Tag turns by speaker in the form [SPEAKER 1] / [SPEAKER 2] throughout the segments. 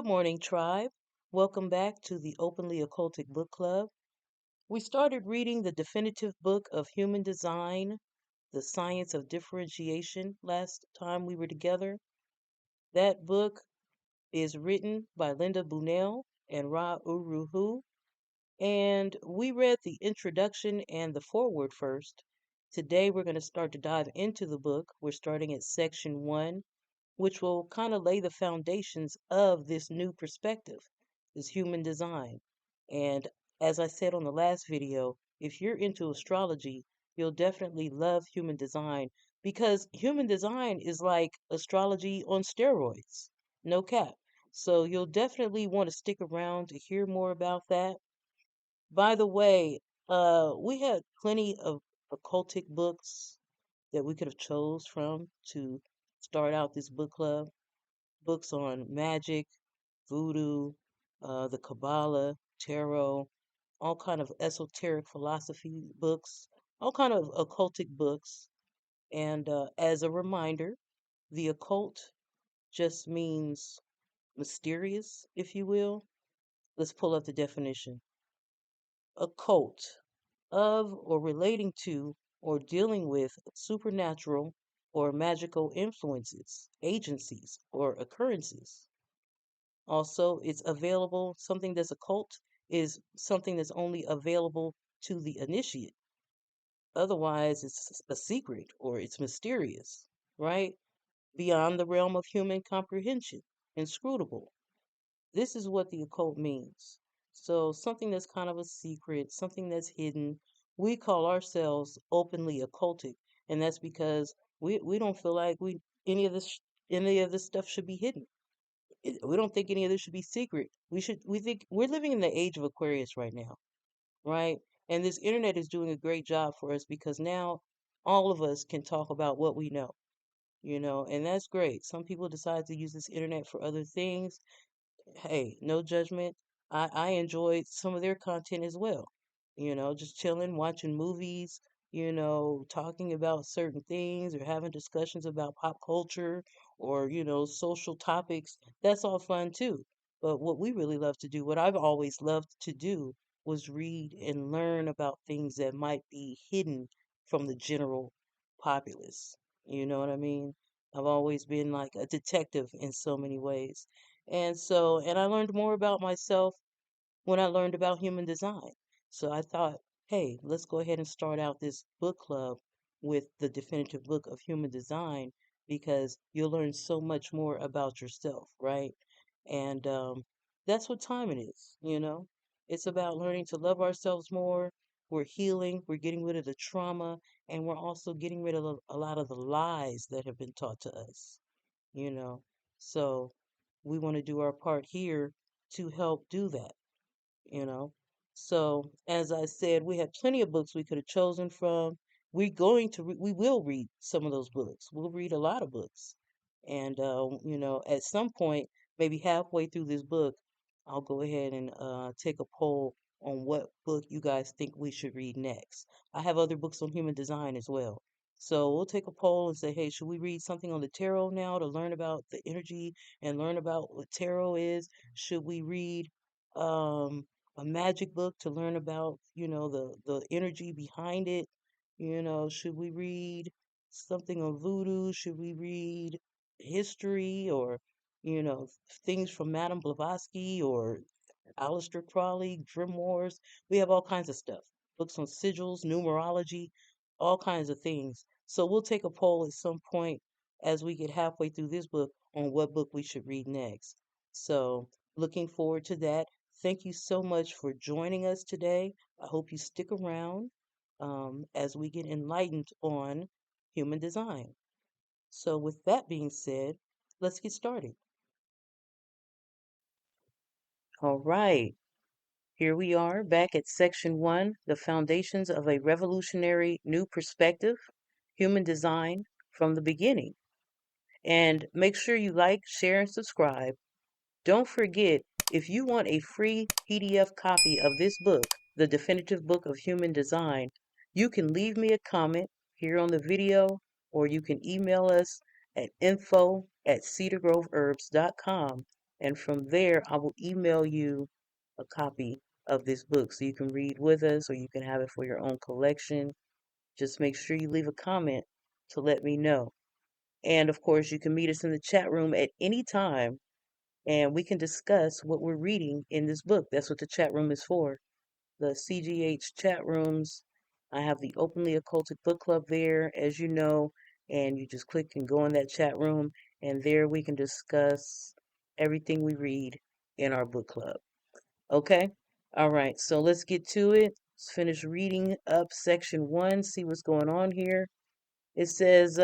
[SPEAKER 1] morning, tribe. Welcome back to the Openly Occultic Book Club. We started reading the definitive book of human design, The Science of Differentiation, last time we were together. That book is written by Linda Bunnell and Ra Uruhu, and we read the introduction and the foreword first. Today we're going to start to dive into the book. We're starting at section 1, which will kind of lay the foundations of this new perspective, this human design. And as I said on the last video, if you're into astrology, you'll definitely love human design because human design is like astrology on steroids, no cap. So you'll definitely want to stick around to hear more about that. By the way, we had plenty of occultic books that we could have chose from to start out this book club. Books on magic, voodoo, the Kabbalah, tarot, all kind of esoteric philosophy books, all kind of occultic books. And as a reminder, the occult just means mysterious, if you will. Let's pull up the definition. Occult, of or relating to or dealing with supernatural or magical influences, agencies, or occurrences. Also, it's available, something that's occult is something that's only available to the initiate. Otherwise, it's a secret or it's mysterious, right? Beyond the realm of human comprehension, inscrutable. This is what the occult means. So, something that's kind of a secret, something that's hidden. We call ourselves openly occultic, and that's because we don't feel like we any of this stuff should be hidden. We don't think any of this should be secret. We think we're living in the age of Aquarius right now, right? And this internet is doing a great job for us because now all of us can talk about what we know, and that's great. Some people decide to use this internet for other things. Hey, no judgment. I enjoyed some of their content as well. Just chilling, watching movies, talking about certain things or having discussions about pop culture or, social topics. That's all fun too. But what we really love to do, what I've always loved to do, was read and learn about things that might be hidden from the general populace. You know what I mean? I've always been like a detective in so many ways. And I learned more about myself when I learned about human design. So I thought, hey, let's go ahead and start out this book club with the definitive book of human design because you'll learn so much more about yourself, right? And that's what time it is. It's about learning to love ourselves more. We're healing, we're getting rid of the trauma, and we're also getting rid of a lot of the lies that have been taught to us, you know. So we want to do our part here to help do that, you know. So as I said, we had plenty of books we could have chosen from. We will read some of those books. We'll read a lot of books. And at some point, maybe halfway through this book, I'll go ahead and take a poll on what book you guys think we should read next. I have other books on human design as well. So we'll take a poll and say, hey, should we read something on the tarot now to learn about the energy and learn about what tarot is? Should we read um, a magic book to learn about, the energy behind it? Should we read something on voodoo? Should we read history or, things from Madame Blavatsky or Aleister Crowley, grimoires? We have all kinds of stuff. Books on sigils, numerology, all kinds of things. So we'll take a poll at some point as we get halfway through this book on what book we should read next. So looking forward to that. Thank you so much for joining us today. I hope you stick around as we get enlightened on human design. So, with that being said, let's get started. All right, here we are back at section 1, the foundations of a revolutionary new perspective, human design from the beginning. And make sure you like, share, and subscribe. Don't forget, if you want a free PDF copy of this book, The Definitive Book of Human Design, you can leave me a comment here on the video, or you can email us at info@cedargroveherbs.com And from there, I will email you a copy of this book so you can read with us or you can have it for your own collection. Just make sure you leave a comment to let me know. And of course, you can meet us in the chat room at any time and we can discuss what we're reading in this book. That's what the chat room is for. The CGH chat rooms. I have the Openly Occultic Book Club there, as you know, and you just click and go in that chat room, and there we can discuss everything we read in our book club. Okay? All right, so let's get to it. Let's finish reading up section 1, see what's going on here. It says,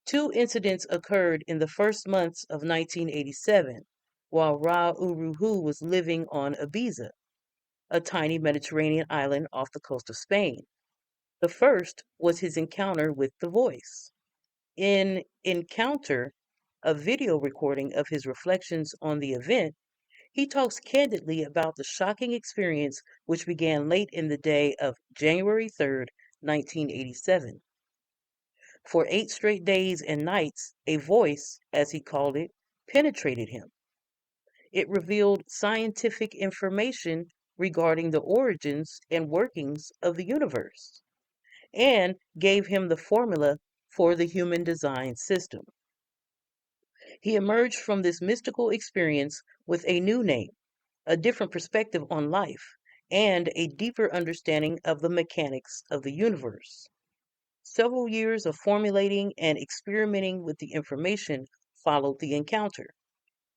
[SPEAKER 1] two incidents occurred in the first months of 1987 while Ra Uruhu was living on Ibiza, a tiny Mediterranean island off the coast of Spain. The first was his encounter with the voice. In Encounter, a video recording of his reflections on the event, he talks candidly about the shocking experience which began late in the day of January 3rd, 1987. For 8 straight days and nights, a voice, as he called it, penetrated him. It revealed scientific information regarding the origins and workings of the universe and gave him the formula for the human design system. He emerged from this mystical experience with a new name, a different perspective on life, and a deeper understanding of the mechanics of the universe. Several years of formulating and experimenting with the information followed the encounter.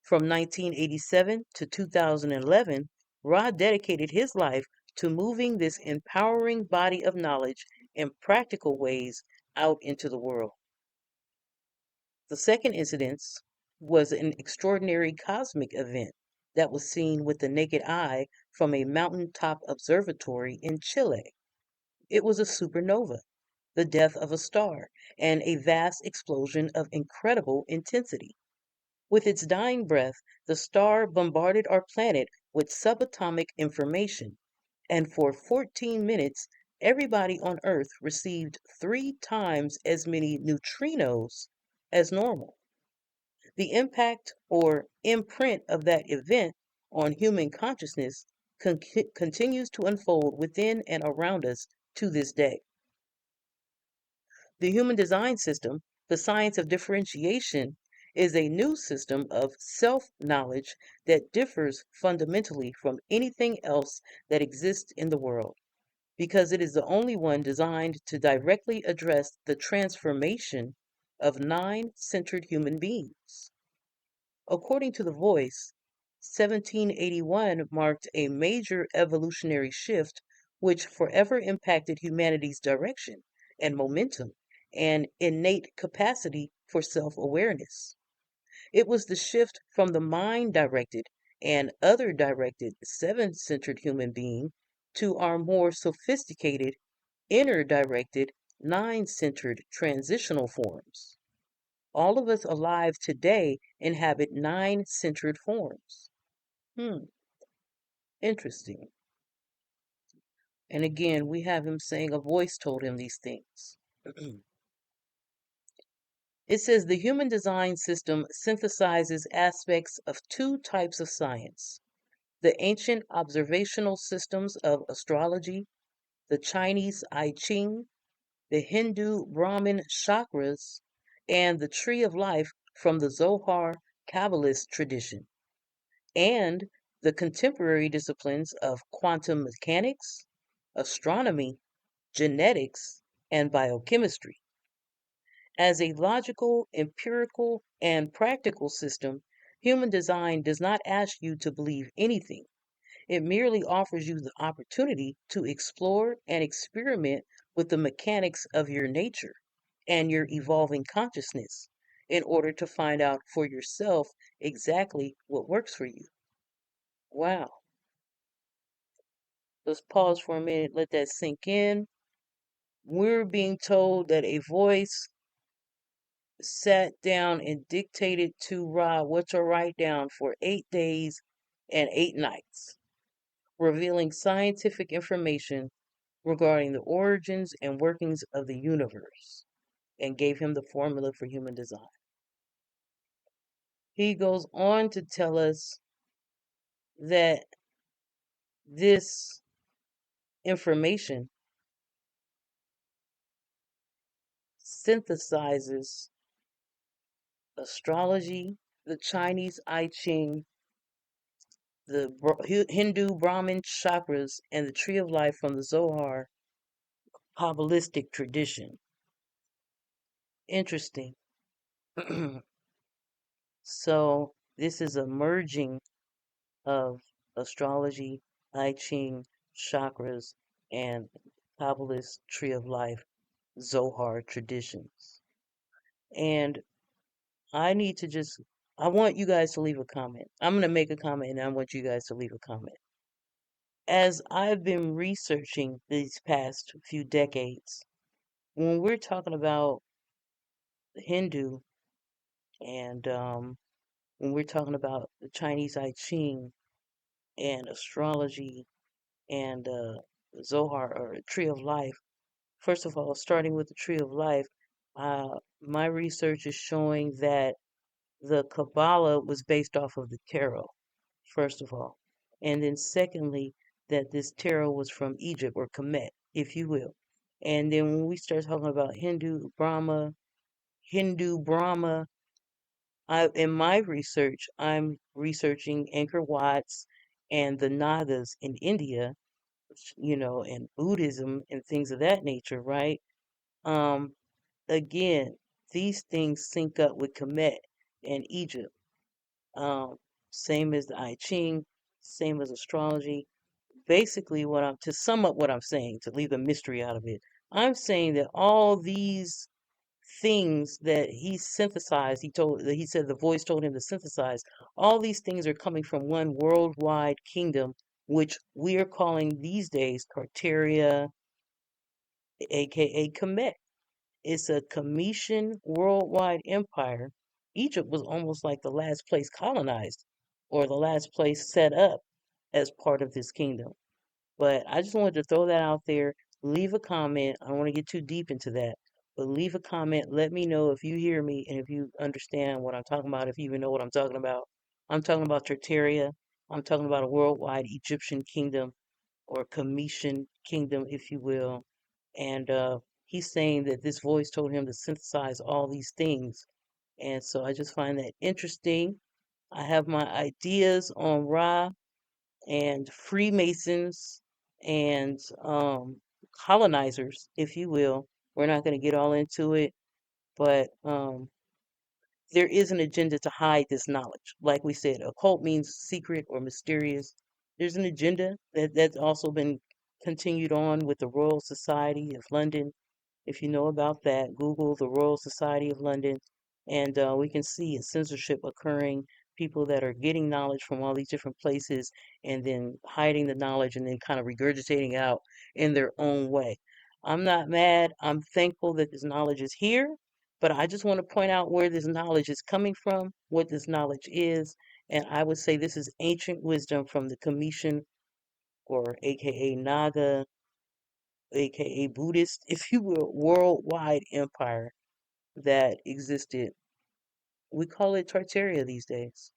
[SPEAKER 1] From 1987 to 2011, Ra dedicated his life to moving this empowering body of knowledge in practical ways out into the world. The second incident was an extraordinary cosmic event that was seen with the naked eye from a mountaintop observatory in Chile. It was a supernova, the death of a star, and a vast explosion of incredible intensity. With its dying breath, the star bombarded our planet with subatomic information, and for 14 minutes, everybody on Earth received 3 times as many neutrinos as normal. The impact or imprint of that event on human consciousness continues to unfold within and around us to this day. The human design system, the science of differentiation, is a new system of self knowledge that differs fundamentally from anything else that exists in the world, because it is the only one designed to directly address the transformation of 9-centered human beings. According to The Voice, 1781 marked a major evolutionary shift which forever impacted humanity's direction and momentum and innate capacity for self awareness. It was the shift from the mind directed and other directed 7-centered human being to our more sophisticated, inner directed 9-centered transitional forms. All of us alive today inhabit 9-centered forms. Interesting. And again, we have him saying a voice told him these things. It says the human design system synthesizes aspects of 2 types of science: the ancient observational systems of astrology, the Chinese I-Ching, the Hindu Brahmin chakras, and the tree of life from the Zohar Kabbalist tradition, and the contemporary disciplines of quantum mechanics, astronomy, genetics, and biochemistry. As a logical, empirical, and practical system, human design does not ask you to believe anything. It merely offers you the opportunity to explore and experiment with the mechanics of your nature and your evolving consciousness in order to find out for yourself exactly what works for you. Wow. Let's pause for a minute, let that sink in. We're being told that a voice sat down and dictated to Ra what to write down for 8 days and 8 nights, revealing scientific information regarding the origins and workings of the universe, and gave him the formula for human design. he goes on to tell us that this information synthesizes astrology, the Chinese I-Ching, the Hindu Brahmin chakras, and the tree of life from the Zohar Kabbalistic tradition. Interesting. So this is a merging of astrology, I Ching, chakras, and Kabbalist tree of life Zohar traditions. And I need to just, I want you guys to leave a comment. I'm going to make a comment and I want you guys to leave a comment. As I've been researching these past few decades, when we're talking about Hindu and when we're talking about the Chinese I Ching and astrology and Zohar or Tree of Life, first of all, starting with the Tree of Life, my research is showing that the Kabbalah was based off of the tarot, first of all. And then secondly, that this tarot was from Egypt or Kemet, if you will. And then when we start talking about Hindu Brahma, in my research, I'm researching Angkor Wat's and the Nagas in India, and Buddhism and things of that nature, right? Um, Again, these things sync up with Kemet and Egypt. Um, Same as the I Ching, same as astrology. Basically, to sum up what I'm saying, to leave the mystery out of it, I'm saying that all these things that he synthesized, he said the voice told him to synthesize, all these things are coming from one worldwide kingdom, which we are calling these days Tartaria, aka Kemet. It's a Cometian worldwide empire. Egypt was almost like the last place colonized or the last place set up as part of this kingdom. But I just wanted to throw that out there. Leave a comment. I don't want to get too deep into that, but leave a comment. Let me know if you hear me and if you understand what I'm talking about, if you even know what I'm talking about. I'm talking about Tartaria. I'm talking about a worldwide Egyptian kingdom or Cometian kingdom, if you will. And he's saying that this voice told him to synthesize all these things. And so I just find that interesting. I have my ideas on Ra and Freemasons and colonizers, if you will. We're not going to get all into it, but there is an agenda to hide this knowledge. Like we said, occult means secret or mysterious. There's an agenda that's also been continued on with the Royal Society of London. If you know about that, Google the Royal Society of London, and we can see a censorship occurring. People that are getting knowledge from all these different places and then hiding the knowledge and then kind of regurgitating it out in their own way. I'm not mad. I'm thankful that this knowledge is here, but I just want to point out where this knowledge is coming from, what this knowledge is, and I would say this is ancient wisdom from the Cometian or aka Naga aka Buddhist, if you will, worldwide empire that existed. We call it Tartaria these days.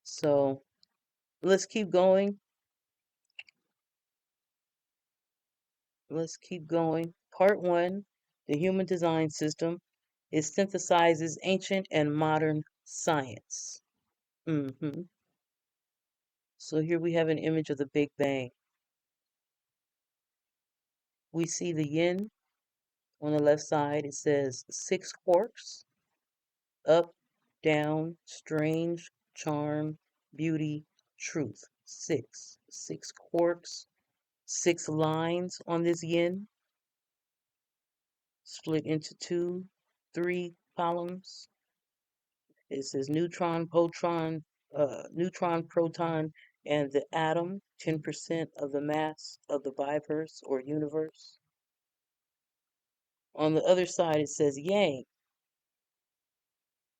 [SPEAKER 1] So let's keep going. Let's keep going. Part one, the human design system. It synthesizes ancient and modern science. hmm So here we have an image of the Big Bang. We see the yin on the left side. It says 6 quarks: up, down, strange, charm, beauty, truth. Six quarks, 6 lines on this yin, split into three columns. It says neutron, proton, and the atom, 10% of the mass of the biverse or universe. On the other side, it says yang.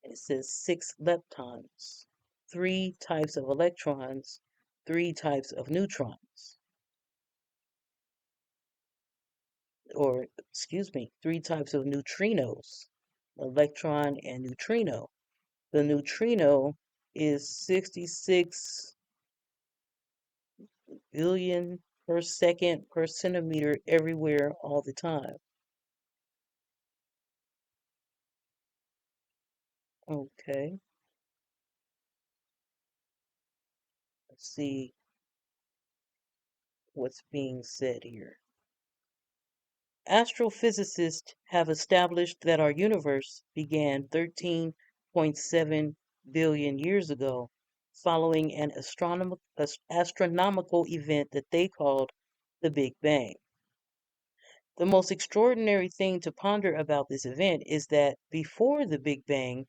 [SPEAKER 1] It says 6 leptons, 3 types of electrons, 3 types of neutrons, or excuse me, 3 types of neutrinos, electron and neutrino. The neutrino is 66 billion per second per centimeter everywhere all the time. Okay, let's see what's being said here. Astrophysicists have established that our universe began 13.7 billion years ago, following an astronomical event that they called the Big Bang. The most extraordinary thing to ponder about this event is that before the Big Bang,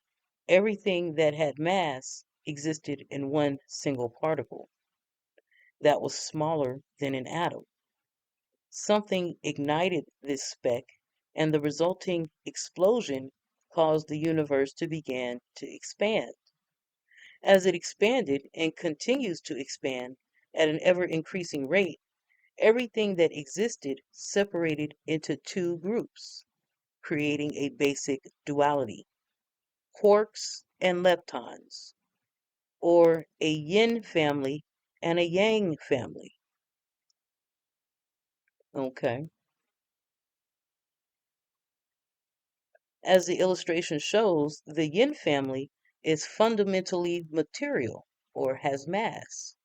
[SPEAKER 1] everything that had mass existed in one single particle that was smaller than an atom. Something ignited this speck, and the resulting explosion caused the universe to begin to expand. As it expanded and continues to expand at an ever increasing rate, everything that existed separated into two groups, creating a basic duality: quarks and leptons, or a yin family and a yang family. Okay. As the illustration shows, the yin family is fundamentally material, or has mass,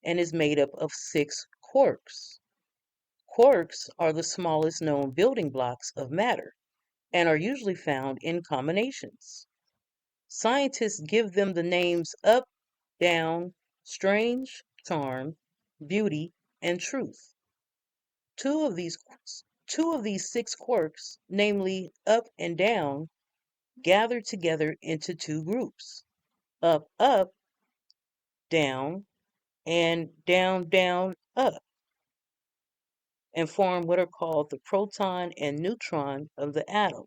[SPEAKER 1] and is made up of 6 quarks. Quarks are the smallest known building blocks of matter and are usually found in combinations. Scientists give them the names up, down, strange, charm, beauty, and truth. Two of these two of these 6 quarks, namely up and down, gather together into two groups: up, up, down, and down, down, up, and form what are called the proton and neutron of the atom.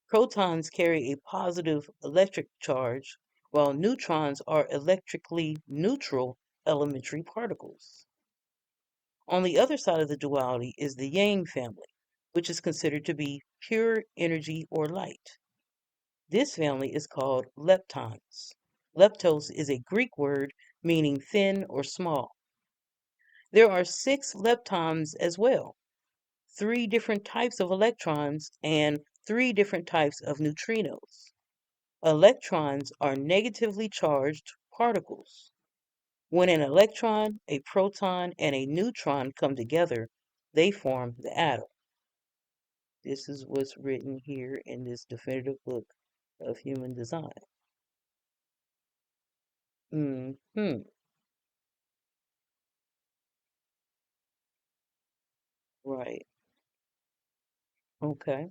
[SPEAKER 1] Protons carry a positive electric charge, while neutrons are electrically neutral elementary particles. On the other side of the duality is the yang family, which is considered to be pure energy or light. This family is called leptons. Leptos is a Greek word meaning thin or small. There are 6 leptons as well, 3 different types of electrons, and 3 different types of neutrinos. Electrons are negatively charged particles. When an electron, a proton, and a neutron come together, they form the atom. This is what's written here in this definitive book of human design. Hmm. Right. Okay.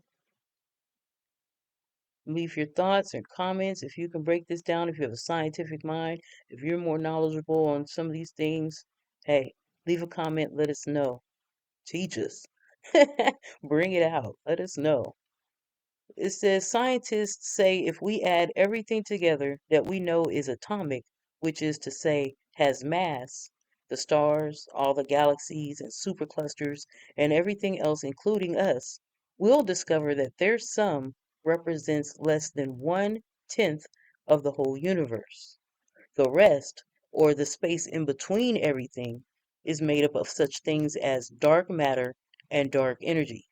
[SPEAKER 1] Leave your thoughts and comments if you can break this down, if you have a scientific mind, if you're more knowledgeable on some of these things. Hey, leave a comment, let us know. Teach us. Bring it out. Let us know. It says scientists say if we add everything together that we know is atomic, which is to say has mass, the stars, all the galaxies and superclusters, and everything else, including us, we'll discover that their sum represents less than 1/10 of the whole universe. The rest, or the space in between everything, is made up of such things as dark matter and dark energy.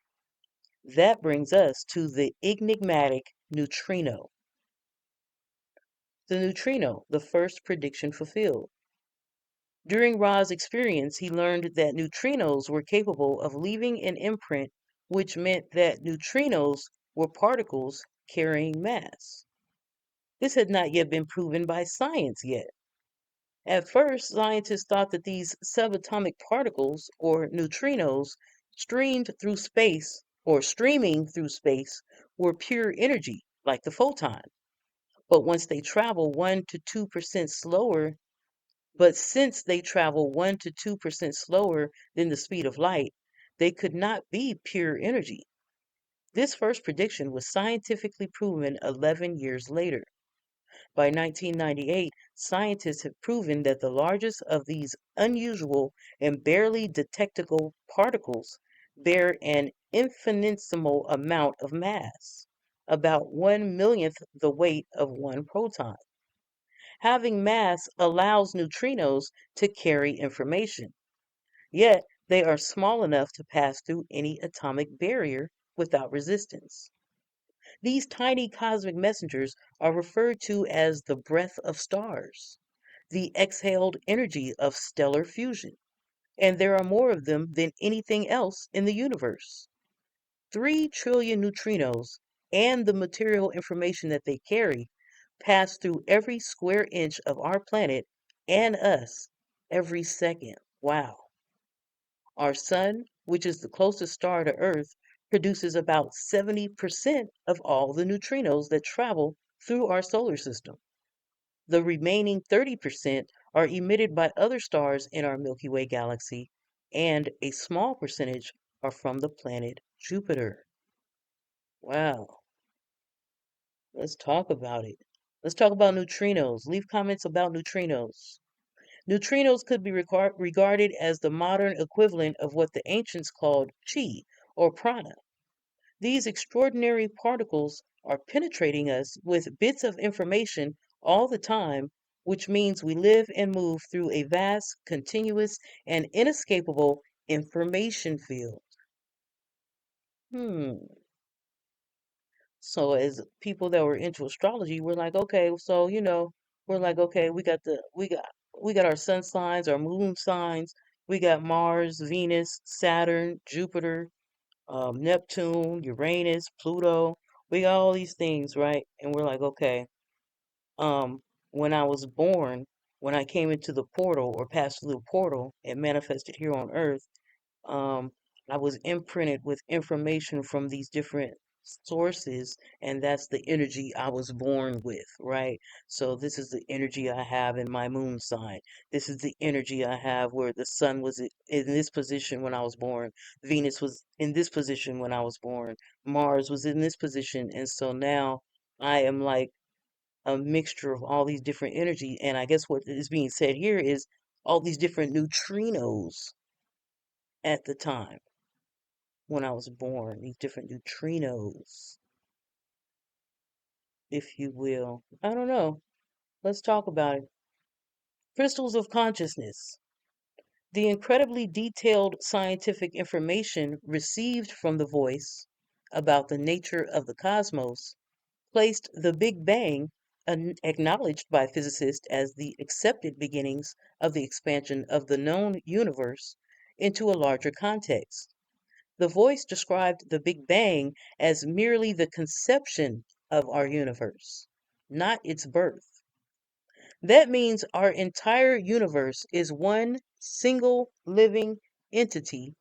[SPEAKER 1] That brings us to the enigmatic neutrino. The neutrino, the first prediction fulfilled. During Ra's experience, he learned that neutrinos were capable of leaving an imprint, which meant that neutrinos were particles carrying mass. This had not yet been proven by science yet. At first, scientists thought that these subatomic particles, or neutrinos, streaming through space, were pure energy, like the photon. But once they travel 1 to 2% slower, but since they travel 1 to 2% slower than the speed of light, they could not be pure energy. This first prediction was scientifically proven 11 years later. By 1998, scientists have proven that the largest of these unusual and barely detectable particles bear an infinitesimal amount of mass, about 1/millionth the weight of one proton. Having mass allows neutrinos to carry information, yet they are small enough to pass through any atomic barrier without resistance. These tiny cosmic messengers are referred to as the breath of stars, the exhaled energy of stellar fusion, and there are more of them than anything else in the universe. 3 trillion neutrinos and the material information that they carry pass through every square inch of our planet and us every second. Wow. Our sun, which is the closest star to Earth, produces about 70% of all the neutrinos that travel through our solar system. The remaining 30% are emitted by other stars in our Milky Way galaxy, and a small percentage are from the planet Jupiter. Wow, let's talk about it. Let's talk about neutrinos. Leave comments about neutrinos. Neutrinos could be regarded as the modern equivalent of what the ancients called chi or prana. These extraordinary particles are penetrating us with bits of information all the time, which means we live and move through a vast, continuous, and inescapable information field. Hmm. So as people that were into astrology, we're like, okay, so we're like, okay, we got our sun signs, our moon signs, we got Mars, Venus, Saturn, Jupiter, Neptune, Uranus, Pluto. We got all these things, right? And we're like, okay, um, when I was born, when I came into the portal or passed through the portal and manifested here on Earth, um, I was imprinted with information from these different sources, and that's the energy I was born with, right? So this is the energy I have in my moon sign. This is the energy I have where the sun was in this position when I was born. Venus was in this position when I was born. Mars was in this position, and so now I am like a mixture of all these different energy. And I guess what is being said here is all these different neutrinos at the time when I was born, these different neutrinos, if you will. I don't know. Let's talk about it. Crystals of consciousness. The incredibly detailed scientific information received from the voice about the nature of the cosmos placed the Big Bang, acknowledged by physicists as the accepted beginnings of the expansion of the known universe, into a larger context. The voice described the Big Bang as merely the conception of our universe, not its birth. That means our entire universe is one single living entity,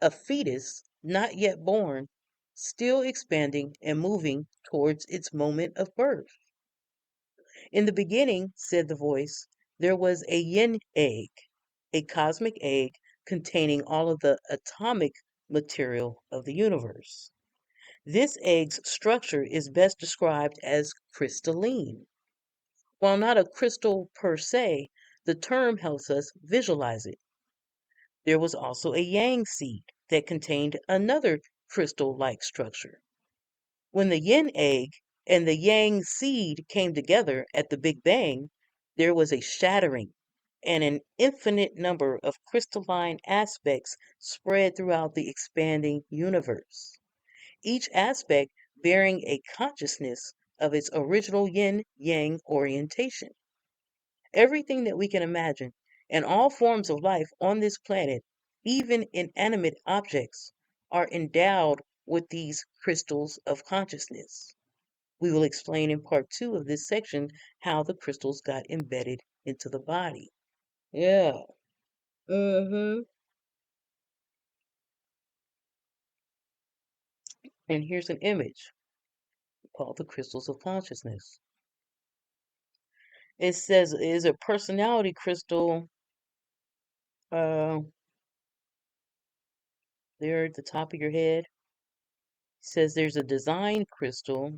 [SPEAKER 1] a fetus not yet born, still expanding and moving towards its moment of birth. In the beginning, said the voice, there was a yin egg, a cosmic egg containing all of the atomic material of the universe. This egg's structure is best described as crystalline. While not a crystal per se, the term helps us visualize it. There was also a yang seed that contained another crystal like structure. When the yin egg and the yang seed came together at the Big Bang, there was a shattering, and an infinite number of crystalline aspects spread throughout the expanding universe, each aspect bearing a consciousness of its original yin yang orientation. Everything that we can imagine, and all forms of life on this planet, even inanimate objects, are endowed with these crystals of consciousness. We will explain in part 2 of this section how the crystals got embedded into the body. Yeah. Mm-hmm. And here's an image called the crystals of consciousness. It says is a personality crystal uh there at the top of your head. It says there's a design crystal,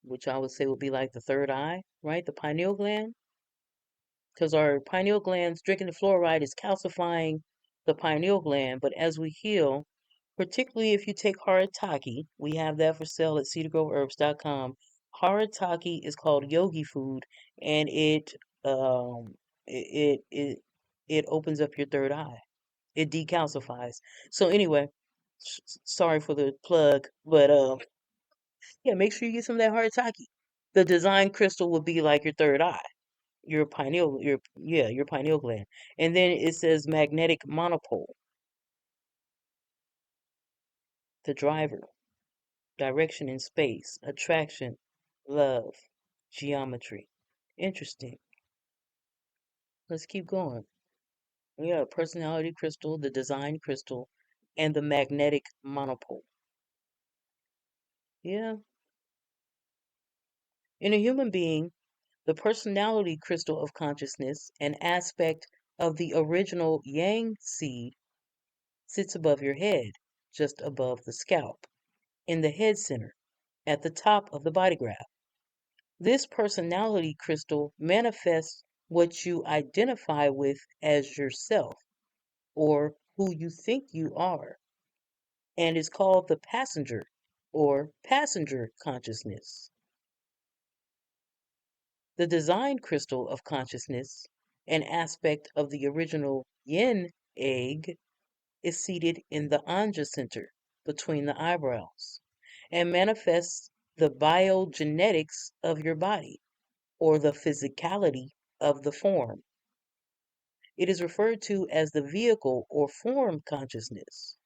[SPEAKER 1] which I would say would be like the third eye, right? The pineal gland. Because our pineal glands, drinking the fluoride is calcifying the pineal gland, but as we heal, particularly if you take Harataki, we have that for sale at cedargroveherbs.com. Harataki is called yogi food, and um it it it, it opens up your third eye. It decalcifies. So anyway, sorry for the plug, but yeah, make sure you get some of that Harataki. The design crystal will be like your third eye, your pineal, your pineal gland. And then it says magnetic monopole, the driver, direction in space, attraction, love, geometry. Interesting. Let's keep going. Yeah, personality crystal, the design crystal, and the magnetic monopole. Yeah. In a human being, the personality crystal of consciousness, an aspect of the original yang seed, sits above your head, just above the scalp, in the head center, at the top of the body graph. This personality crystal manifests what you identify with as yourself, or who you think you are, and is called the passenger or passenger consciousness. The design crystal of consciousness, an aspect of the original yin egg, is seated in the anja center between the eyebrows and manifests the biogenetics of your body or the physicality of the form. It is referred to as the vehicle or form consciousness.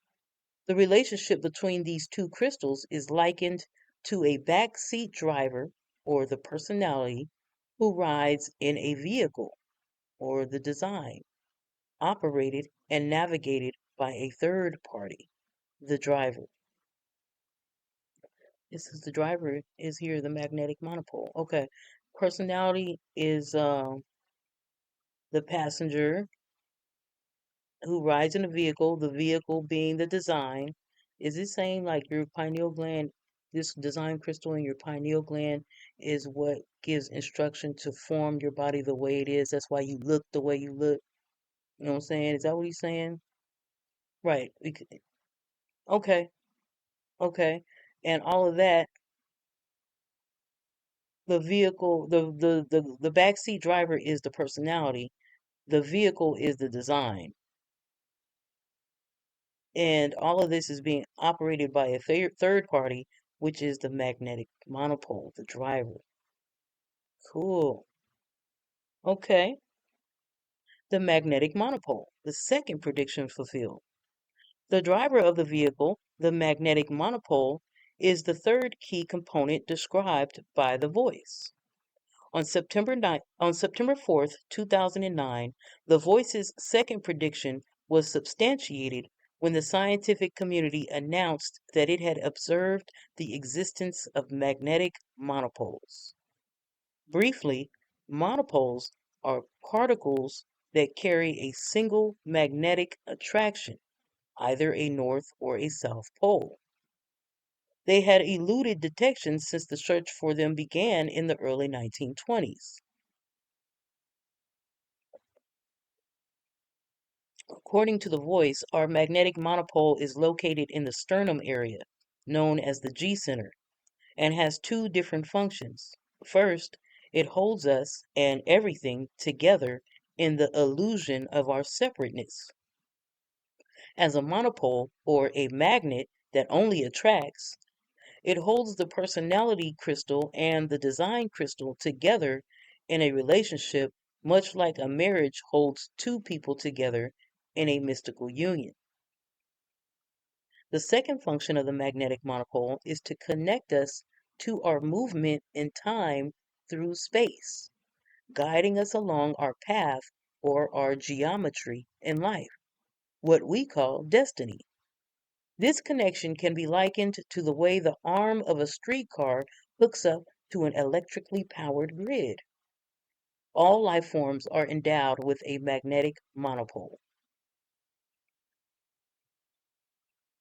[SPEAKER 1] The relationship between these two crystals is likened to a backseat driver or the personality who rides in a vehicle or the design, operated and navigated by a third party, the driver. This is the driver is here, the magnetic monopole. Okay. Personality is the passenger who rides in a vehicle, the vehicle being the design. Is it saying like your pineal gland, this design crystal in your pineal gland is what gives instruction to form your body the way it is? That's why you look the way you look. You know what I'm saying? Is that what he's saying? Right. Okay. Okay. And all of that, the vehicle, the backseat driver is the personality. The vehicle is the design. And all of this is being operated by a third party, which is the magnetic monopole, the driver. Cool. Okay. The magnetic monopole, the second prediction fulfilled. The driver of the vehicle, the magnetic monopole, is the third key component described by the voice. On September 4th, 2009, the Voice's second prediction was substantiated when the scientific community announced that it had observed the existence of magnetic monopoles. Briefly, monopoles are particles that carry a single magnetic attraction, either a north or a south pole. They had eluded detection since the search for them began in the early 1920s. According to the Voice, our magnetic monopole is located in the sternum area, known as the G center, and has two different functions. First, it holds us and everything together in the illusion of our separateness. As a monopole, or a magnet that only attracts, it holds the personality crystal and the design crystal together in a relationship, much like a marriage holds two people together in a mystical union. The second function of the magnetic monopole is to connect us to our movement in time through space, guiding us along our path or our geometry in life, what we call destiny. This connection can be likened to the way the arm of a streetcar hooks up to an electrically powered grid. All life forms are endowed with a magnetic monopole.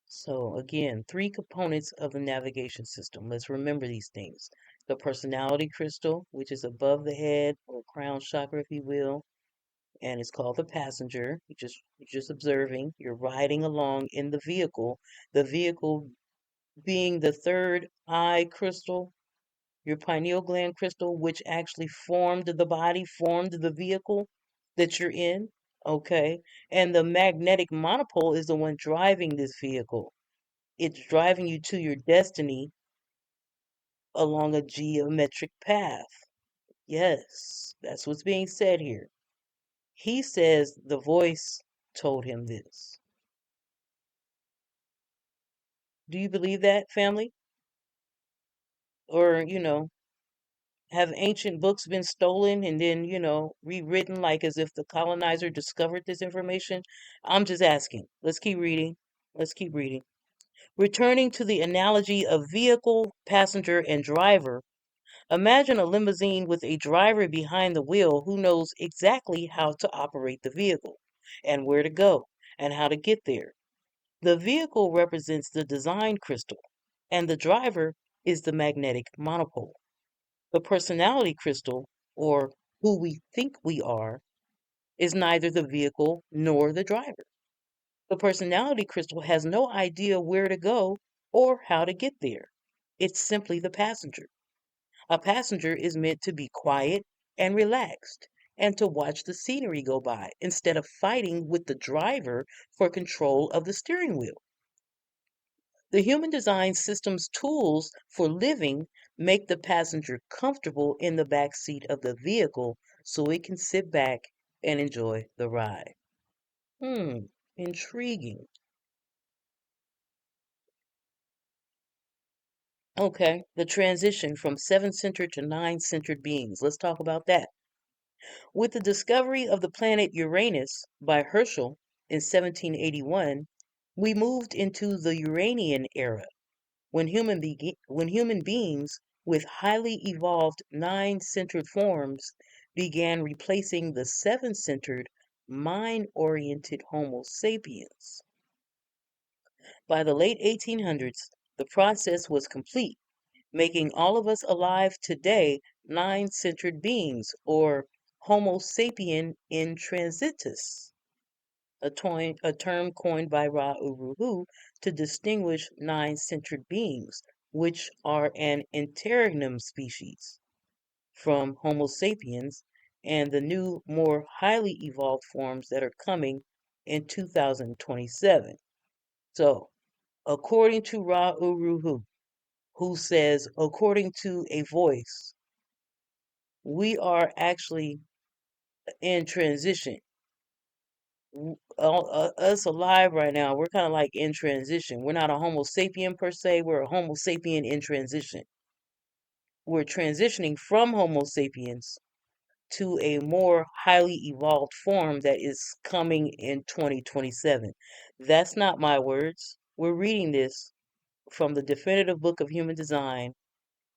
[SPEAKER 1] So, again, three components of the navigation system. Let's remember these things. The personality crystal, which is above the head or crown chakra, if you will, and it's called the passenger. You're just observing. You're riding along in the vehicle. The vehicle being the third eye crystal, your pineal gland crystal, which actually formed the body, formed the vehicle that you're in. Okay. And the magnetic monopole is the one driving this vehicle. It's driving you to your destiny along a geometric path. Yes, that's what's being said here. He says the voice told him this. Do you believe that, family? Or, have ancient books been stolen and then, rewritten like as if the colonizer discovered this information? I'm just asking. Let's keep reading. Let's keep reading. Returning to the analogy of vehicle, passenger, and driver, imagine a limousine with a driver behind the wheel who knows exactly how to operate the vehicle and where to go and how to get there. The vehicle represents the design crystal, and the driver is the magnetic monopole. The personality crystal, or who we think we are, is neither the vehicle nor the driver. The personality crystal has no idea where to go or how to get there. It's simply the passenger. A passenger is meant to be quiet and relaxed and to watch the scenery go by instead of fighting with the driver for control of the steering wheel. The human design system's tools for living make the passenger comfortable in the back seat of the vehicle so it can sit back and enjoy the ride. Intriguing. Okay, the transition from seven-centered to nine-centered beings. Let's talk about that. With the discovery of the planet Uranus by Herschel in 1781, we moved into the Uranian era, when human beings with highly evolved nine-centered forms began replacing the seven-centered, mind-oriented Homo sapiens. By the late 1800s, the process was complete, making all of us alive today nine-centered beings, or Homo sapien in transitus, a term coined by Ra Uru Hu to distinguish nine-centered beings, which are an interregnum species from Homo sapiens and the new, more highly evolved forms that are coming in 2027. So, according to Ra Uru Hu, says, according to a voice, we are actually in transition. Us alive right now, we're kind of like in transition. We're not a Homo sapien per se, we're a Homo sapien in transition. We're transitioning from Homo sapiens to a more highly evolved form that is coming in 2027. That's not my words. We're reading this from the definitive book of human design.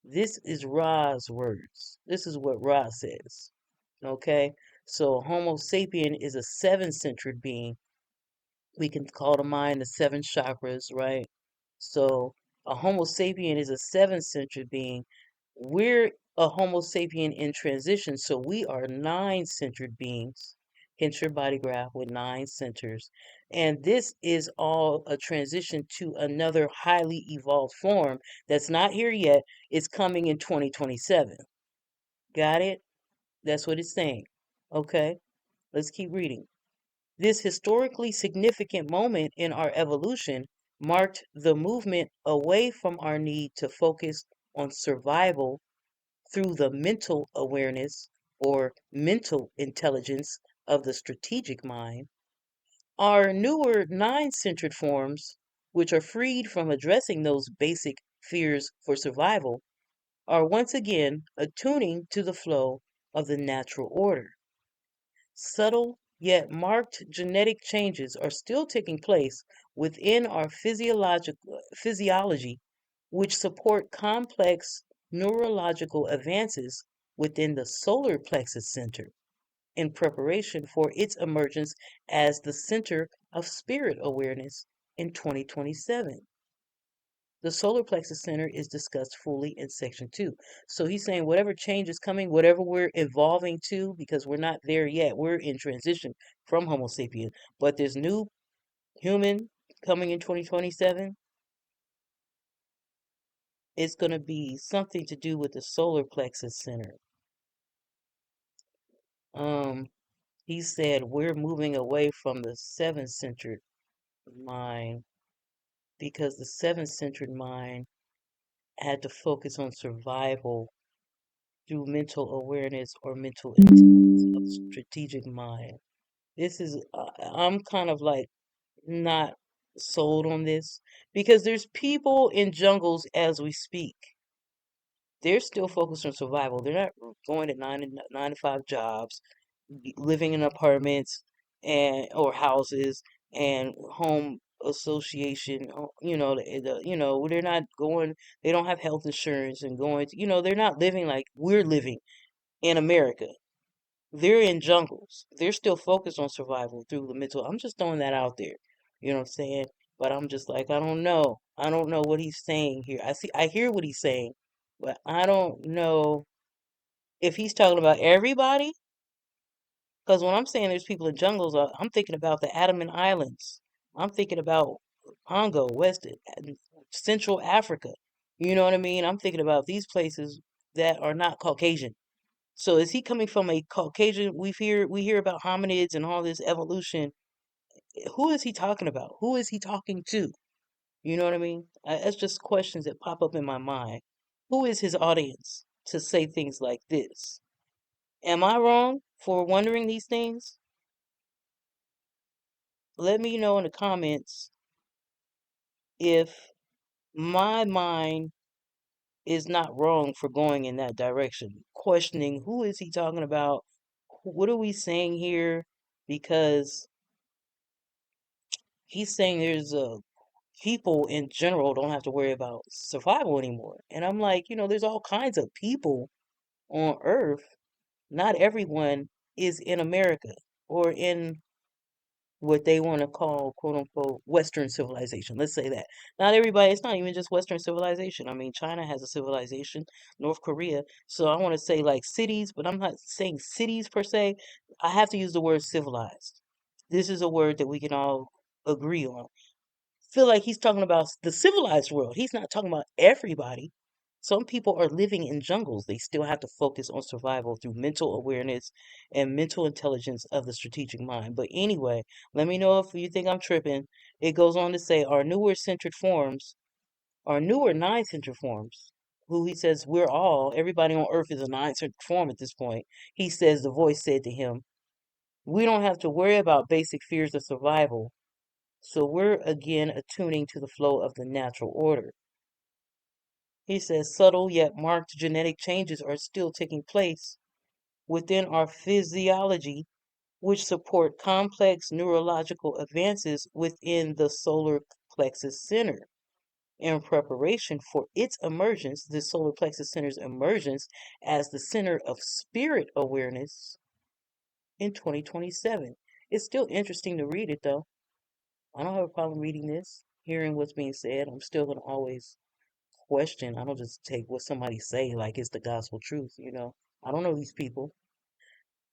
[SPEAKER 1] This is Ra's words. This is what Ra says. Okay? So Homo sapien is a seven-centered being. We can call to mind the seven chakras, right? So a Homo sapien is a seven-centered being. We're a Homo sapien in transition, so we are nine-centered beings. Hence your body graph with nine centers. And this is all a transition to another highly evolved form that's not here yet. It's coming in 2027. Got it? That's what it's saying. Okay, let's keep reading. This historically significant moment in our evolution marked the movement away from our need to focus on survival through the mental awareness or mental intelligence of the strategic mind. Our newer nine-centered forms, which are freed from addressing those basic fears for survival, are once again attuning to the flow of the natural order. Subtle yet marked genetic changes are still taking place within our physiology, which support complex neurological advances within the solar plexus center in preparation for its emergence as the center of spirit awareness in 2027. The solar plexus center is discussed fully in section 2. So he's saying whatever change is coming, whatever we're evolving to, because we're not there yet, we're in transition from Homo sapien, but there's new human coming in 2027. it's going to be something to do with the solar plexus center. He said we're moving away from the seven-centered mind because the seven-centered mind had to focus on survival through mental awareness or mental intelligence of strategic mind. This is, I'm kind of like not sold on this because there's people in jungles as we speak. They're still focused on survival. They're not going to nine to five jobs, living in apartments and or houses and home association. They're not going. They don't have health insurance and going. They're not living like we're living in America. They're in jungles. They're still focused on survival through the mental. I'm just throwing that out there. You know what I'm saying? But I'm just like, I don't know. I don't know what he's saying here. I hear what he's saying, but I don't know if he's talking about everybody. Because when I'm saying there's people in jungles, I'm thinking about the Andaman Islands. I'm thinking about Congo, Central Africa. You know what I mean? I'm thinking about these places that are not Caucasian. So is he coming from a Caucasian? We hear about hominids and all this evolution. Who is he talking about? Who is he talking to? You know what I mean? That's just questions that pop up in my mind. Who is his audience to say things like this? Am I wrong for wondering these things? Let me know in the comments if my mind is not wrong for going in that direction, questioning who is he talking about? What are we saying here? Because he's saying there's people in general don't have to worry about survival anymore. And I'm like, there's all kinds of people on Earth. Not everyone is in America or in what they want to call, quote unquote, Western civilization. Let's say that. Not everybody, it's not even just Western civilization. I mean, China has a civilization, North Korea. So I want to say like cities, but I'm not saying cities per se. I have to use the word civilized. This is a word that we can all agree on. Feel like he's talking about the civilized world. He's not talking about everybody. Some people are living in jungles. They still have to focus on survival through mental awareness and mental intelligence of the strategic mind. But anyway, let me know if you think I'm tripping. It goes on to say our newer nine-centered forms, who he says everybody on earth is a nine-centered form at this point. He says the voice said to him, we don't have to worry about basic fears of survival. So we're again attuning to the flow of the natural order. He says subtle yet marked genetic changes are still taking place within our physiology, which support complex neurological advances within the solar plexus center. In preparation for its emergence, the solar plexus center's emergence as the center of spirit awareness in 2027. It's still interesting to read it though. I don't have a problem reading this, hearing what's being said. I'm still going to always question. I don't just take what somebody say like it's the gospel truth. I don't know these people.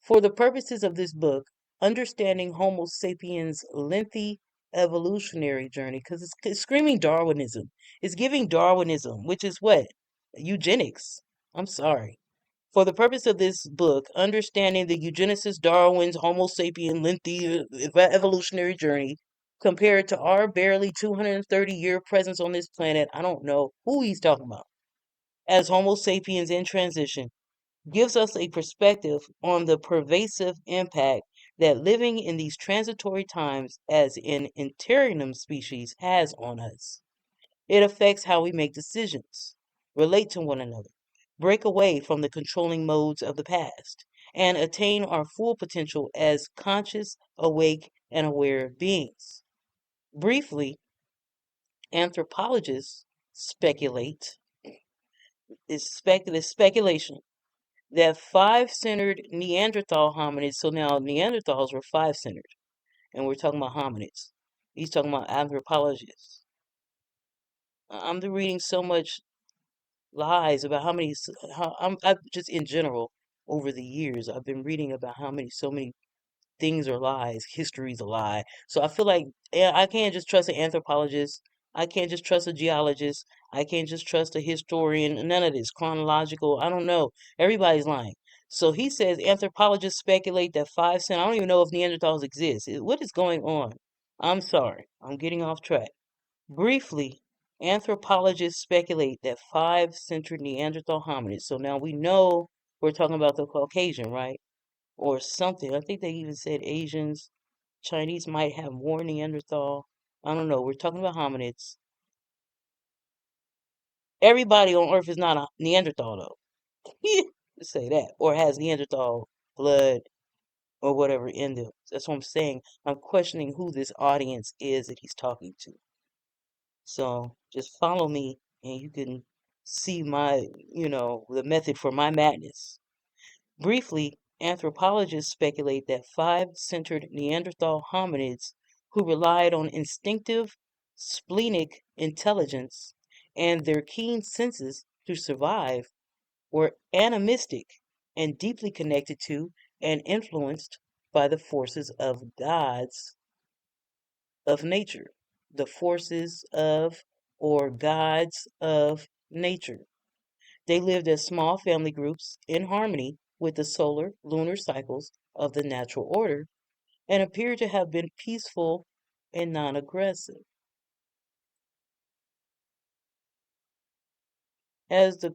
[SPEAKER 1] For the purposes of this book, understanding Homo sapiens' lengthy evolutionary journey, because it's screaming Darwinism. It's giving Darwinism, which is what? Eugenics. I'm sorry. For the purpose of this book, understanding the eugenicist Darwin's Homo sapien lengthy evolutionary journey compared to our barely 230-year presence on this planet, I don't know who he's talking about, as Homo sapiens in transition, gives us a perspective on the pervasive impact that living in these transitory times as an Tartarian species has on us. It affects how we make decisions, relate to one another, break away from the controlling modes of the past, and attain our full potential as conscious, awake, and aware beings. Briefly, anthropologists speculate, is speculation that five-centered Neanderthal hominids, so now Neanderthals were five-centered, and we're talking about hominids. He's talking about anthropologists. I'm reading so much lies about I've just in general over the years I've been reading about so many things are lies, history's a lie. So I feel like I can't just trust an anthropologist. I can't just trust a geologist. I can't just trust a historian. None of this chronological. I don't know. Everybody's lying. So he says anthropologists speculate that 5 cent. I don't even know if Neanderthals exist. What is going on? I'm sorry. I'm getting off track. Briefly, anthropologists speculate that 5 centered Neanderthal hominids. So now we know we're talking about the Caucasian, right? Or something. I think they even said Asians. Chinese might have more Neanderthal. I don't know. We're talking about hominids. Everybody on Earth is not a Neanderthal, though. Say that. Or has Neanderthal blood or whatever in them. That's what I'm saying. I'm questioning who this audience is that he's talking to. So just follow me and you can see my, the method for my madness. Briefly, anthropologists speculate that 5 centered Neanderthal hominids who relied on instinctive, splenic intelligence and their keen senses to survive were animistic and deeply connected to and influenced by the forces of gods of nature, the forces of or gods of nature. They lived as small family groups in harmony with the solar lunar cycles of the natural order and appear to have been peaceful and non aggressive. As the